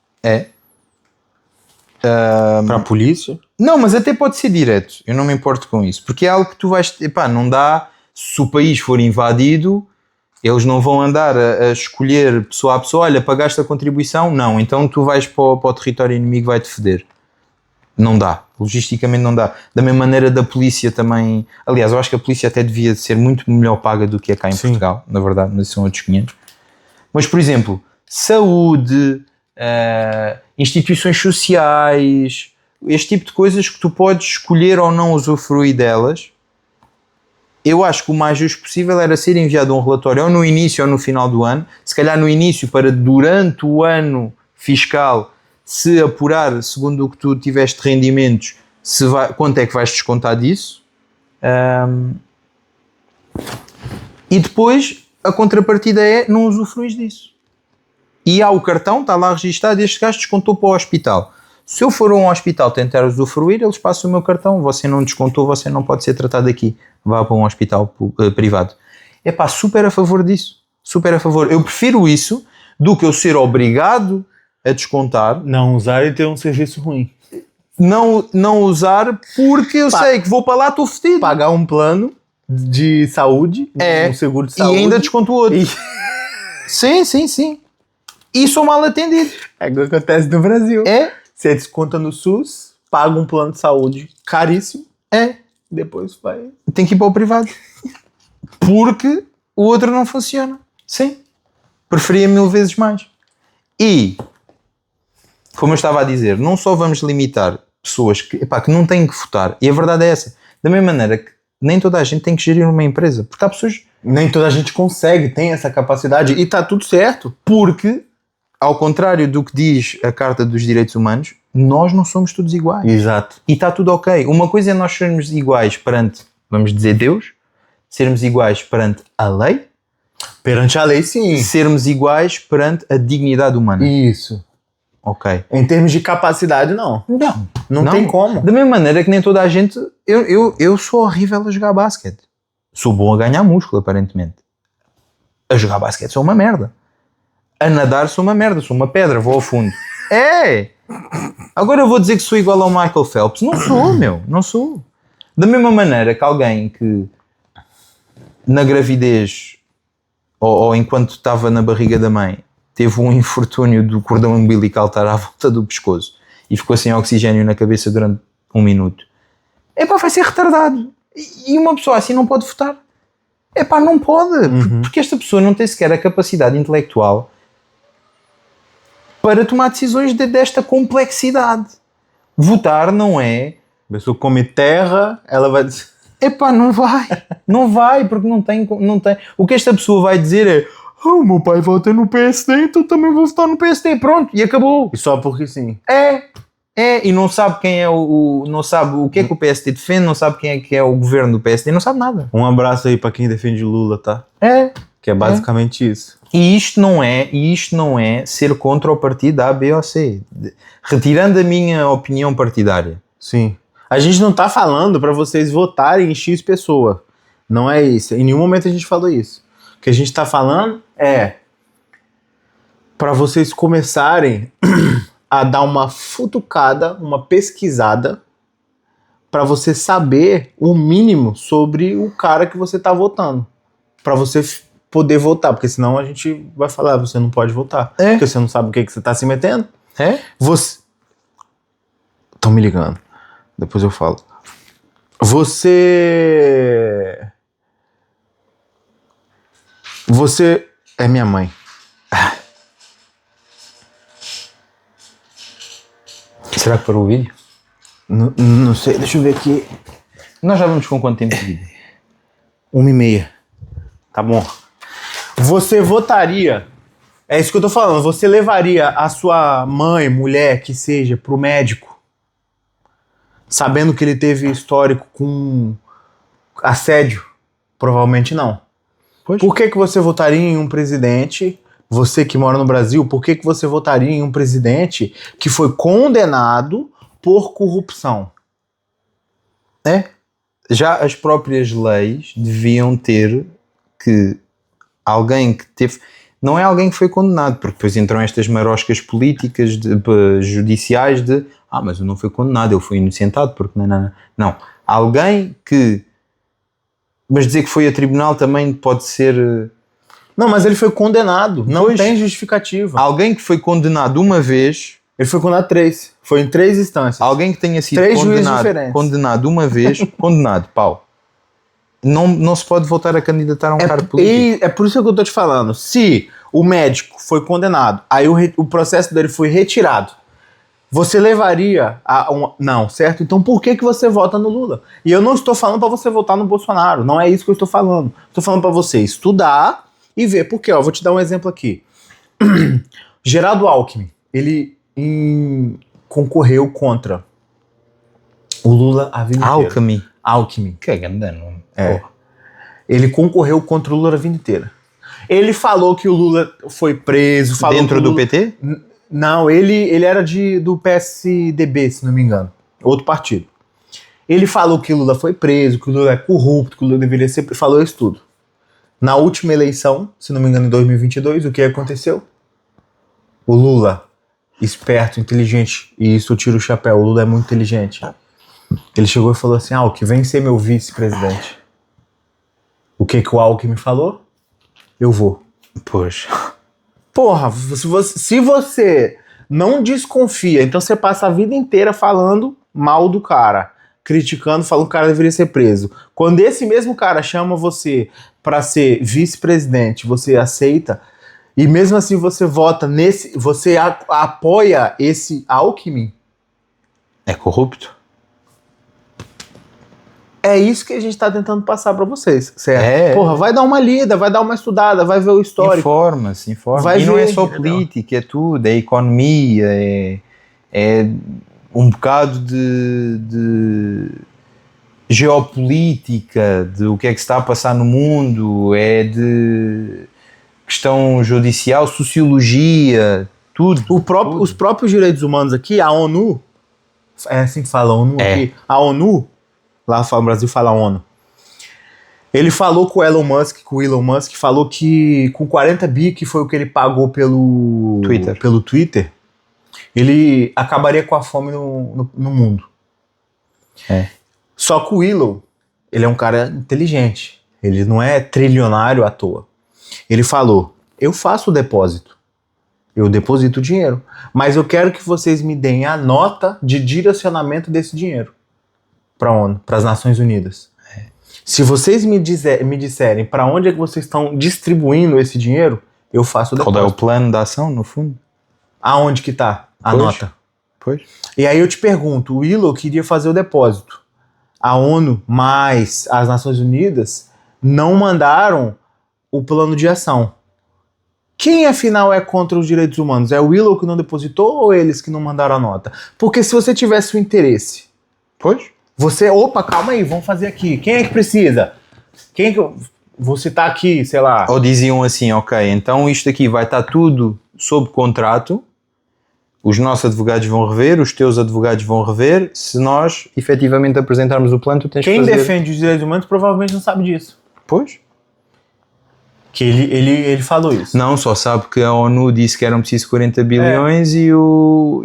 Para a polícia? Não, mas até pode ser direto. Eu não me importo com isso. Porque é algo que tu vais... Epá, não dá... Se o país for invadido, eles não vão andar a escolher pessoa a pessoa. Olha, pagaste a contribuição? Não. Então tu vais para o território inimigo, vai-te foder. Não dá. Logisticamente não dá. Da mesma maneira da polícia também... Aliás, eu acho que a polícia até devia ser muito melhor paga do que é cá em Portugal. Na verdade, mas são outros 500. Mas, por exemplo, saúde, instituições sociais, este tipo de coisas que tu podes escolher ou não usufruir delas, eu acho que o mais justo possível era ser enviado um relatório ou no início ou no final do ano, se calhar no início para durante o ano fiscal se apurar, segundo o que tu tiveste de rendimentos, quanto é que vais descontar disso, e depois a contrapartida é não usufruis disso. E há o cartão, está lá registado, este gajo descontou para o hospital. Se eu for a um hospital tentar usufruir, eles passam o meu cartão, você não descontou, você não pode ser tratado aqui, vá para um hospital privado. É pá, super a favor disso, super a favor. Eu prefiro isso do que eu ser obrigado a descontar. Não usar e ter um serviço ruim. Não usar porque eu sei que vou para lá, estou fedido. Pagar um plano de saúde, um seguro de saúde. E ainda desconto o outro. Sim. E sou mal atendido. É o que acontece no Brasil. É. Você desconta no SUS, paga um plano de saúde caríssimo. Depois vai... Tem que ir para o privado. Porque o outro não funciona. Sim. Preferia 1000 vezes mais. E, como eu estava a dizer, não só vamos limitar pessoas que não têm que votar. E a verdade é essa. Da mesma maneira que nem toda a gente tem que gerir uma empresa. Porque há pessoas... Nem toda a gente consegue, tem essa capacidade. E está tudo certo. Porque... Ao contrário do que diz a Carta dos Direitos Humanos, nós não somos todos iguais. Exato. E está tudo ok. Uma coisa é nós sermos iguais perante, vamos dizer, Deus, sermos iguais perante a lei. Perante a lei, sim. Sermos iguais perante a dignidade humana. Isso. Ok. Em termos de capacidade, não. Não tem como. Da mesma maneira que nem toda a gente... Eu sou horrível a jogar basquete. Sou bom a ganhar músculo, aparentemente. A jogar basquete sou uma merda. A nadar sou uma merda, sou uma pedra, vou ao fundo. Agora eu vou dizer que sou igual ao Michael Phelps. Não sou, não sou. Da mesma maneira que alguém que na gravidez ou enquanto estava na barriga da mãe teve um infortúnio do cordão umbilical estar à volta do pescoço e ficou sem oxigênio na cabeça durante 1 minuto, vai ser retardado. E uma pessoa assim não pode votar. Não pode. Porque esta pessoa não tem sequer a capacidade intelectual para tomar decisões desta complexidade. Votar não é... A pessoa come terra, ela vai dizer... Não vai, porque não tem... O que esta pessoa vai dizer é: o meu pai vota no PSD, então também vou votar no PSD. Pronto, e acabou. E só porque sim. E não sabe quem é não sabe o que é que o PSD defende, não sabe quem é que é o governo do PSD, não sabe nada. Um abraço aí para quem defende Lula, tá? Que é basicamente isso. E isto não é ser contra o partido A, B ou C. Retirando a minha opinião partidária. Sim. A gente não tá falando para vocês votarem em X pessoa. Não é isso. Em nenhum momento a gente falou isso. O que a gente tá falando é para vocês começarem a dar uma futucada, uma pesquisada, para você saber o mínimo sobre o cara que você tá votando. Para você poder votar, porque senão a gente vai falar, você não pode votar. Porque você não sabe o que você tá se metendo. Você... Estão me ligando. Depois eu falo. Você é minha mãe. Será que parou o vídeo? Não sei, deixa eu ver aqui. Nós já vamos com quanto tempo de vídeo? 1h30. Tá bom. Você votaria... É isso que eu tô falando. Você levaria a sua mãe, mulher, que seja, pro médico, sabendo que ele teve histórico com assédio? Provavelmente não. Pois. Por que você votaria em um presidente, você que mora no Brasil, por que você votaria em um presidente que foi condenado por corrupção? Já as próprias leis deviam ter que alguém que teve... não é alguém que foi condenado, porque depois entram estas maroscas políticas judiciais de mas ele não foi condenado, ele foi inocentado, porque não. Alguém que... Mas dizer que foi a tribunal também pode ser... Não, mas ele foi condenado, não tem justificativa. Alguém que foi condenado uma vez... Ele foi condenado 3, foi em 3 instâncias. Alguém que tenha sido 3 juízes diferentes. Condenado uma vez, condenado, pau. Não se pode voltar a candidatar a um cargo político. E é por isso que eu tô te falando. Se o médico foi condenado, aí o processo dele foi retirado, você levaria não, certo? Então por que você vota no Lula? E eu não estou falando para você votar no Bolsonaro, não é isso que eu estou falando. Estou falando para você estudar e ver. Por quê? Vou te dar um exemplo aqui. Geraldo Alckmin, ele concorreu contra o Lula a vida inteira. Alckmin. Que é grande nome. Ele concorreu contra o Lula a vida inteira. Ele falou que o Lula foi preso. Dentro do PT? Não, ele era do PSDB, se não me engano. Outro partido. Ele falou que o Lula foi preso, que o Lula é corrupto, que o Lula deveria ser... Falou isso tudo. Na última eleição, se não me engano, em 2022, o que aconteceu? O Lula, esperto, inteligente, e isso eu tiro o chapéu, o Lula é muito inteligente. Ele chegou e falou assim, Alckmin, vem ser meu vice-presidente. O que o Alckmin falou? Eu vou. Poxa. Porra, se você não desconfia, então você passa a vida inteira falando mal do cara, criticando, falando que o cara deveria ser preso. Quando esse mesmo cara chama você para ser vice-presidente, você aceita, e mesmo assim você vota nesse, você apoia esse Alckmin. É corrupto? É isso que a gente tá tentando passar pra vocês, certo? Porra, vai dar uma lida, vai dar uma estudada, vai ver o histórico. Informa-se. Vai e não ver, é só política, é tudo, é economia, é um bocado de geopolítica, de o que é que se está a passar no mundo, é de questão judicial, sociologia, tudo. Os próprios direitos humanos aqui, a ONU, é assim que fala, a ONU aqui, a ONU, lá no Brasil fala ONU. Ele falou com o Elon Musk falou que com 40 bi, que foi o que ele pagou pelo Twitter, ele acabaria com a fome no mundo. Só que o Elon, ele é um cara inteligente, ele não é trilionário à toa. Ele falou, eu faço o depósito, eu deposito o dinheiro, mas eu quero que vocês me deem a nota de direcionamento desse dinheiro para a ONU, para as Nações Unidas. Se vocês me disserem para onde é que vocês estão distribuindo esse dinheiro, eu faço o depósito. Qual é o plano de ação, no fundo? Aonde que tá a nota? Pois. E aí eu te pergunto, o Elon queria fazer o depósito. A ONU mais as Nações Unidas não mandaram o plano de ação. Quem, afinal, é contra os direitos humanos? É o Elon que não depositou ou eles que não mandaram a nota? Porque se você tivesse o interesse... Pois. Você, calma aí, vamos fazer aqui. Quem é que precisa? Quem é que eu vou citar aqui, sei lá... Ou diziam assim, ok, então isto aqui vai estar tudo sob contrato, os nossos advogados vão rever, os teus advogados vão rever, se nós efetivamente apresentarmos o plano, tu tens que fazer... Quem defende os direitos humanos provavelmente não sabe disso. Pois. Que ele falou isso. Não, só sabe que a ONU disse que eram precisos 40 bilhões e o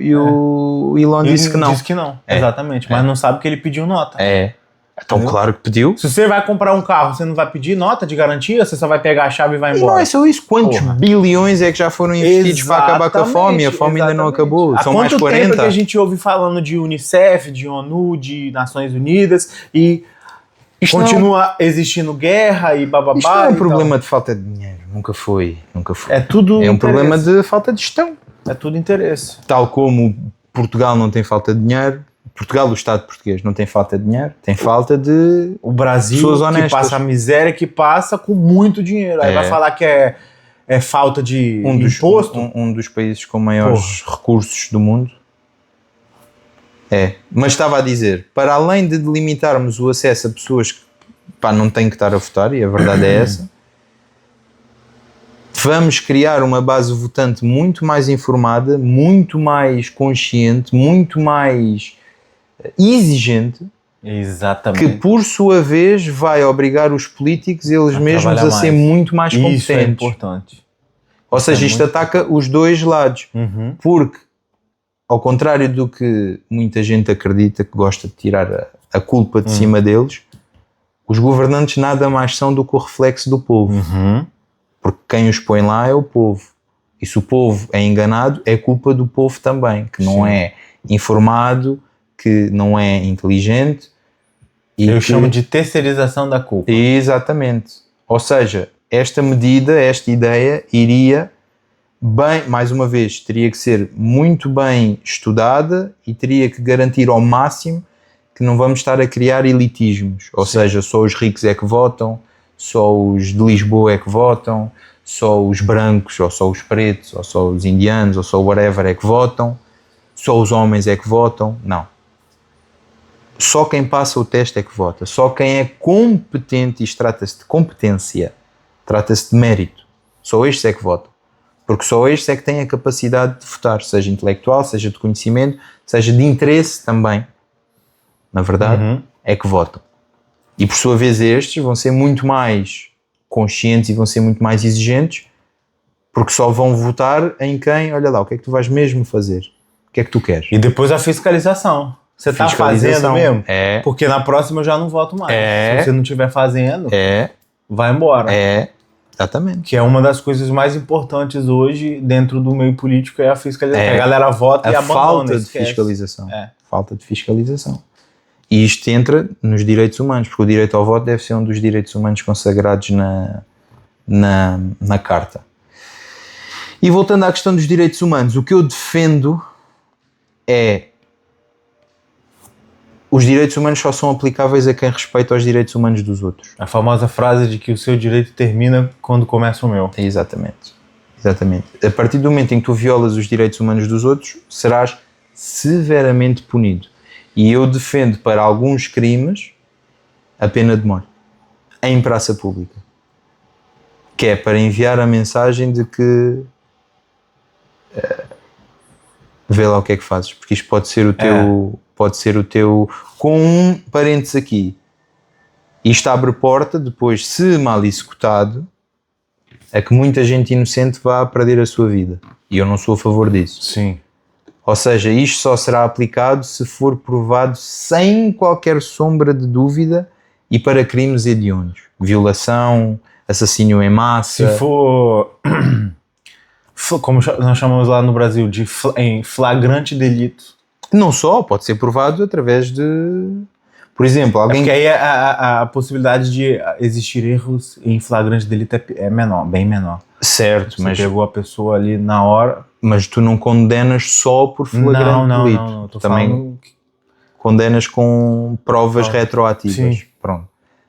Elon disse que não. Disse que não, exatamente. Mas não sabe que ele pediu nota. Então, entendeu? Claro que pediu. Se você vai comprar um carro, você não vai pedir nota de garantia? Você só vai pegar a chave e vai embora? E não é só isso. Quantos bilhões é que já foram investidos para acabar com a fome? A fome ainda não acabou. São mais 40. Há quanto tempo que a gente ouve falando de Unicef, de ONU, de Nações Unidas e... Continua existindo guerra e bababá. Isto não é um problema de falta de dinheiro. Nunca foi. É tudo um problema de falta de gestão. É tudo interesse. Tal como Portugal não tem falta de dinheiro, Portugal, o Estado português, não tem falta de dinheiro, tem falta de o Brasil pessoas honestas. Que passa a miséria que passa com muito dinheiro. Aí vai falar que é falta de imposto. Um dos países com maiores recursos do mundo. Mas estava a dizer, para além de delimitarmos o acesso a pessoas que não têm que estar a votar, e a verdade é essa, vamos criar uma base votante muito mais informada, muito mais consciente, muito mais exigente, exatamente, que por sua vez vai obrigar os políticos eles mesmos a ser muito mais competentes. Isso é importante. Ou seja, isto ataca os dois lados. Porque, ao contrário do que muita gente acredita, que gosta de tirar a culpa de cima deles, os governantes nada mais são do que o reflexo do povo. Porque quem os põe lá é o povo. E se o povo é enganado, é culpa do povo também, que não é informado, que não é inteligente. Eu chamo de terceirização da culpa. Exatamente. Ou seja, esta medida, esta ideia iria bem, mais uma vez, teria que ser muito bem estudada e teria que garantir ao máximo que não vamos estar a criar elitismos. Ou seja, só os ricos é que votam, só os de Lisboa é que votam, só os brancos, ou só os pretos, ou só os indianos, ou só whatever é que votam, só os homens é que votam. Não. Só quem passa o teste é que vota. Só quem é competente, isto trata-se de competência, trata-se de mérito. Só estes é que votam. Porque só estes é que têm a capacidade de votar, seja intelectual, seja de conhecimento, seja de interesse também, na verdade, é que votam. E por sua vez estes vão ser muito mais conscientes e vão ser muito mais exigentes, porque só vão votar em quem, olha lá, o que é que tu vais mesmo fazer? O que é que tu queres? E depois a fiscalização. Você está fazendo mesmo? É. Porque na próxima eu já não voto mais. É. Se você não estiver fazendo, vai embora. Exatamente. Que é uma das coisas mais importantes hoje dentro do meio político, é a fiscalização. A galera vota e abandona. Falta de fiscalização. Falta de fiscalização. E isto entra nos direitos humanos, porque o direito ao voto deve ser um dos direitos humanos consagrados na Carta. E voltando à questão dos direitos humanos, o que eu defendo é os direitos humanos só são aplicáveis a quem respeita os direitos humanos dos outros. A famosa frase de que o seu direito termina quando começa o meu. Exatamente. Exatamente. A partir do momento em que tu violas os direitos humanos dos outros, serás severamente punido. E eu defendo para alguns crimes a pena de morte em praça pública, que é para enviar a mensagem de que vê lá o que é que fazes, porque isto pode ser o teu com um parênteses aqui. Isto abre porta depois, se mal executado, a que muita gente inocente vá perder a sua vida, e eu não sou a favor disso. Sim. Ou seja, isto só será aplicado se for provado sem qualquer sombra de dúvida e para crimes hediondos. Violação, assassínio em massa. Se for, como nós chamamos lá no Brasil, em flagrante delito. Não só, pode ser provado através de... Por exemplo, alguém... Porque aí a possibilidade de existir erros em flagrante delito é menor, bem menor. Certo, mas... Você pegou a pessoa ali na hora... Mas tu não condenas só por flagrante delito. Não. Também condenas com provas retroativas. Sim. Pronto.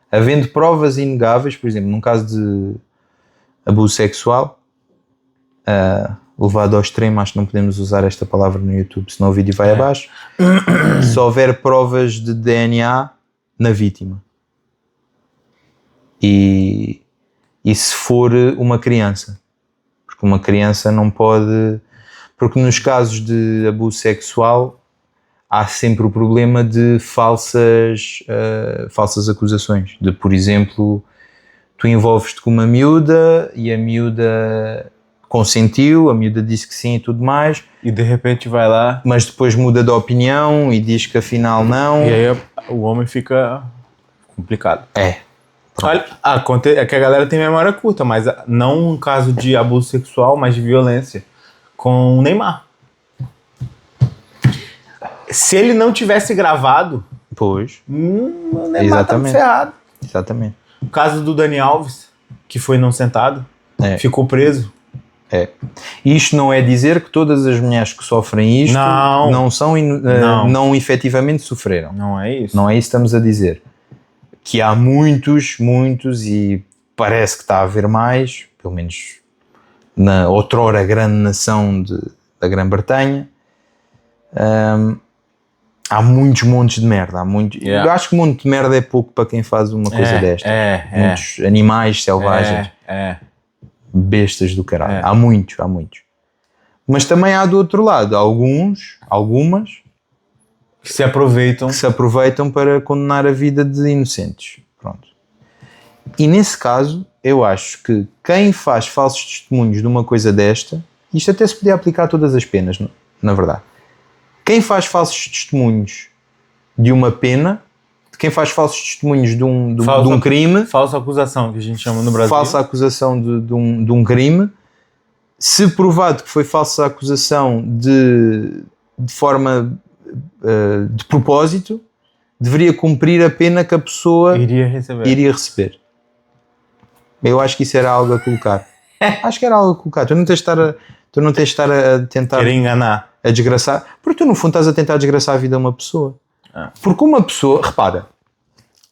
Havendo provas inegáveis, por exemplo, num caso de abuso sexual, levado ao extremo, acho que não podemos usar esta palavra no YouTube, senão o vídeo vai abaixo. Se houver provas de DNA na vítima. E se for uma criança. Uma criança não pode... Porque nos casos de abuso sexual há sempre o problema de falsas acusações. De, por exemplo, tu envolves-te com uma miúda e a miúda consentiu, a miúda disse que sim e tudo mais. E de repente vai lá... Mas depois muda de opinião e diz que afinal não. E aí o homem fica complicado. Olha, é que a galera tem memória curta, mas não um caso de abuso sexual, mas de violência com o Neymar. Se ele não tivesse gravado, pois, o Neymar tá ferrado. Exatamente. O caso do Dani Alves, que foi inocentado, ficou preso. Isto não é dizer que todas as mulheres que sofrem isto não efetivamente sofreram. Não é isso. Não é isso que estamos a dizer. Que há muitos, e parece que está a haver mais, pelo menos na outrora grande nação da Grã-Bretanha, há muitos montes de merda. Eu acho que monte de merda é pouco para quem faz uma coisa desta. Muitos animais selvagens, bestas do caralho. Há muitos. Mas também há do outro lado, algumas, que se aproveitam para condenar a vida de inocentes. Pronto. E nesse caso, eu acho que quem faz falsos testemunhos de uma coisa desta, isto até se podia aplicar a todas as penas, na verdade. Quem faz falsos testemunhos de uma pena, quem faz falsos testemunhos de um crime... Falsa acusação, que a gente chama no Brasil. Falsa acusação de um crime, se provado que foi falsa acusação de forma de propósito, deveria cumprir a pena que a pessoa iria receber. Eu acho que isso era algo a colocar. Acho que era algo a colocar. Tu não tens de estar a tentar... Querer enganar. A desgraçar. Porque tu, no fundo, estás a tentar desgraçar a vida de uma pessoa. Porque uma pessoa... Repara,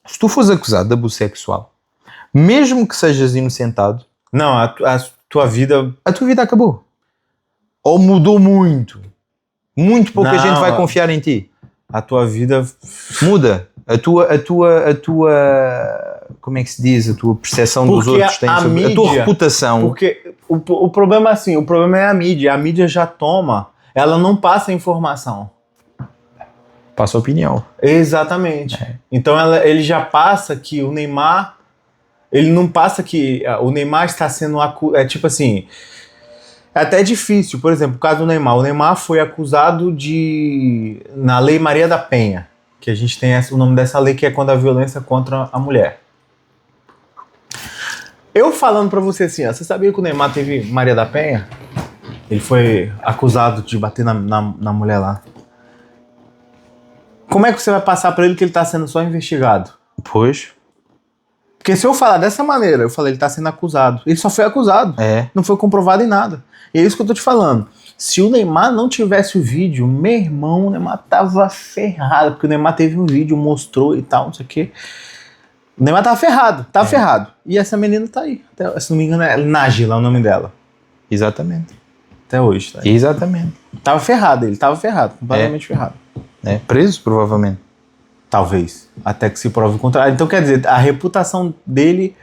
se tu fores acusado de abuso sexual, mesmo que sejas inocentado... Não, a tua vida... A tua vida acabou. Ou mudou muito. Muito pouca gente vai confiar em ti. A tua vida... Muda. A tua como é que se diz? A tua percepção dos outros tem sobre a tua reputação. Porque o problema é assim, o problema é a mídia. A mídia já toma, ela não passa informação. Passa opinião. Exatamente. Então ele já passa que o Neymar... Ele não passa que o Neymar está sendo acusado... É tipo assim... É até difícil. Por exemplo, o caso do Neymar. O Neymar foi acusado na Lei Maria da Penha. Que a gente tem o nome dessa lei, que é quando a violência contra a mulher. Eu falando pra você assim, você sabia que o Neymar teve Maria da Penha? Ele foi acusado de bater na mulher lá. Como é que você vai passar pra ele que ele tá sendo só investigado? Pois. Porque se eu falar dessa maneira, eu falei, ele tá sendo acusado. Ele só foi acusado. Não foi comprovado em nada. E é isso que eu tô te falando. Se o Neymar não tivesse o vídeo, meu irmão, o Neymar tava ferrado. Porque o Neymar teve um vídeo, mostrou e tal, não sei o quê. O Neymar tava ferrado, ferrado. E essa menina tá aí. Até, se não me engano, é Nájila o nome dela. Exatamente. Até hoje, tá aí. Exatamente. Tava ferrado, completamente ferrado. Preso, provavelmente. Talvez. Até que se prove o contrário. Então, quer dizer, a reputação dele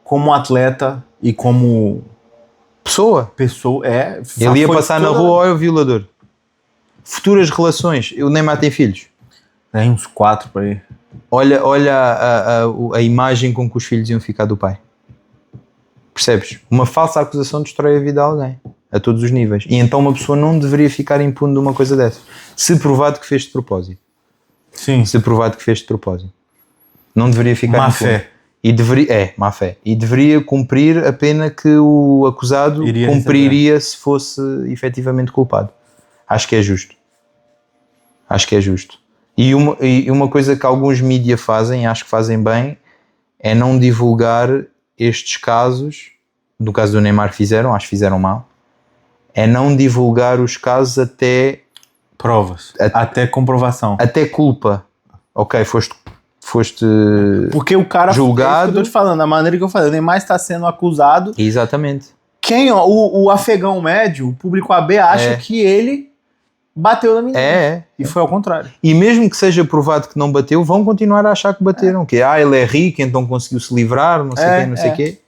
como atleta e como... Pessoa. Ele ia passar na rua, olha o violador. Futuras relações. O Neymar tem filhos? Tem uns 4 por aí. Olha a imagem com que os filhos iam ficar do pai. Percebes? Uma falsa acusação destrói a vida de alguém. A todos os níveis. E então uma pessoa não deveria ficar impune de uma coisa dessa. Se provado que fez de propósito. Sim. Se provado que fez de propósito. Não deveria ficar má impune. Fé. Má fé. E deveria cumprir a pena que o acusado cumpriria se fosse efetivamente culpado. Acho que é justo. E uma coisa que alguns mídia fazem, acho que fazem bem, é não divulgar estes casos. No caso do Neymar acho que fizeram mal. É não divulgar os casos até... Provas. Até comprovação. Até culpa. Ok, foste porque o cara julgado. É isso que eu tô te falando, a maneira que eu falei, o Neymar está sendo acusado. Exatamente. O afegão médio, o público AB, acha que ele bateu na menina. E foi ao contrário. E mesmo que seja provado que não bateu, vão continuar a achar que bateram. Que ele é rico, então conseguiu se livrar, não sei o quê.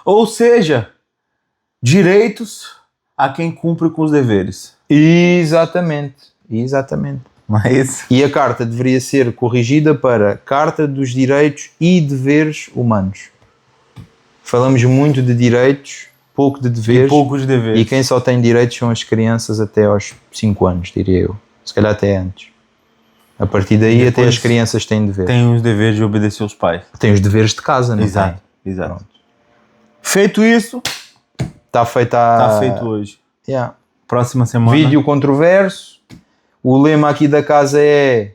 Ou seja, direitos a quem cumpre com os deveres. Exatamente. E a carta deveria ser corrigida para Carta dos Direitos e Deveres Humanos. Falamos muito de direitos, pouco de deveres. E quem só tem direitos são as crianças até aos 5 anos, diria eu. Se calhar até antes. A partir daí até as crianças têm deveres. Tem os deveres de obedecer aos pais. Tem os deveres de casa, não Exato. Feito isso... Está feito hoje. Yeah. Próxima semana. Vídeo controverso. O lema aqui da casa é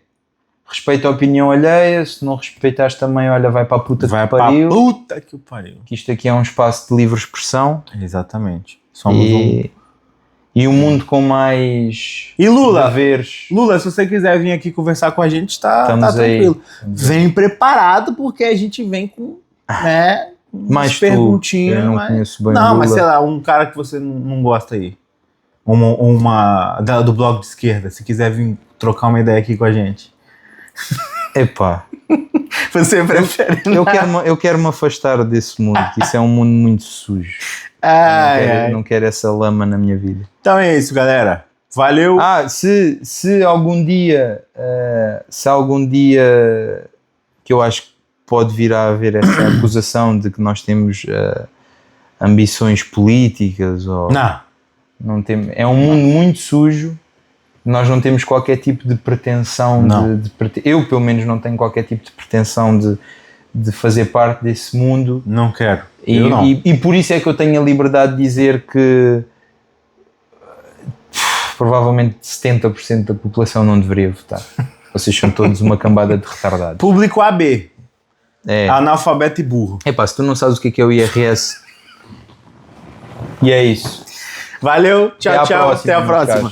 respeita a opinião alheia, se não respeitares também, olha, vai para a puta que pariu. Que isto aqui é um espaço de livre expressão. Exatamente. E um mundo com mais... E Lula, deveres. Lula, se você quiser vir aqui conversar com a gente, tá tranquilo. Vem preparado, porque a gente vem com, mais perguntinhas. Eu não conheço bem não, Lula. mas sei lá, um cara que você não gosta aí. Do blog de esquerda, se quiser vir trocar uma ideia aqui com a gente. Epá. Você prefere? Eu quero me afastar desse mundo, que isso é um mundo muito sujo. Não quero essa lama na minha vida. Então é isso, galera. Valeu. Se algum dia que eu acho que pode vir a haver essa acusação de que nós temos ambições políticas ou... Não tem, é um mundo muito sujo. Nós não temos qualquer tipo de pretensão eu pelo menos não tenho qualquer tipo de pretensão de fazer parte desse mundo. Não quero. E por isso é que eu tenho a liberdade de dizer que provavelmente 70% da população não deveria votar. Vocês são todos uma cambada de retardados. Público AB. Analfabeto e burro. Epá, se tu não sabes o que é o IRS... E é isso. Valeu, tchau, até a próxima.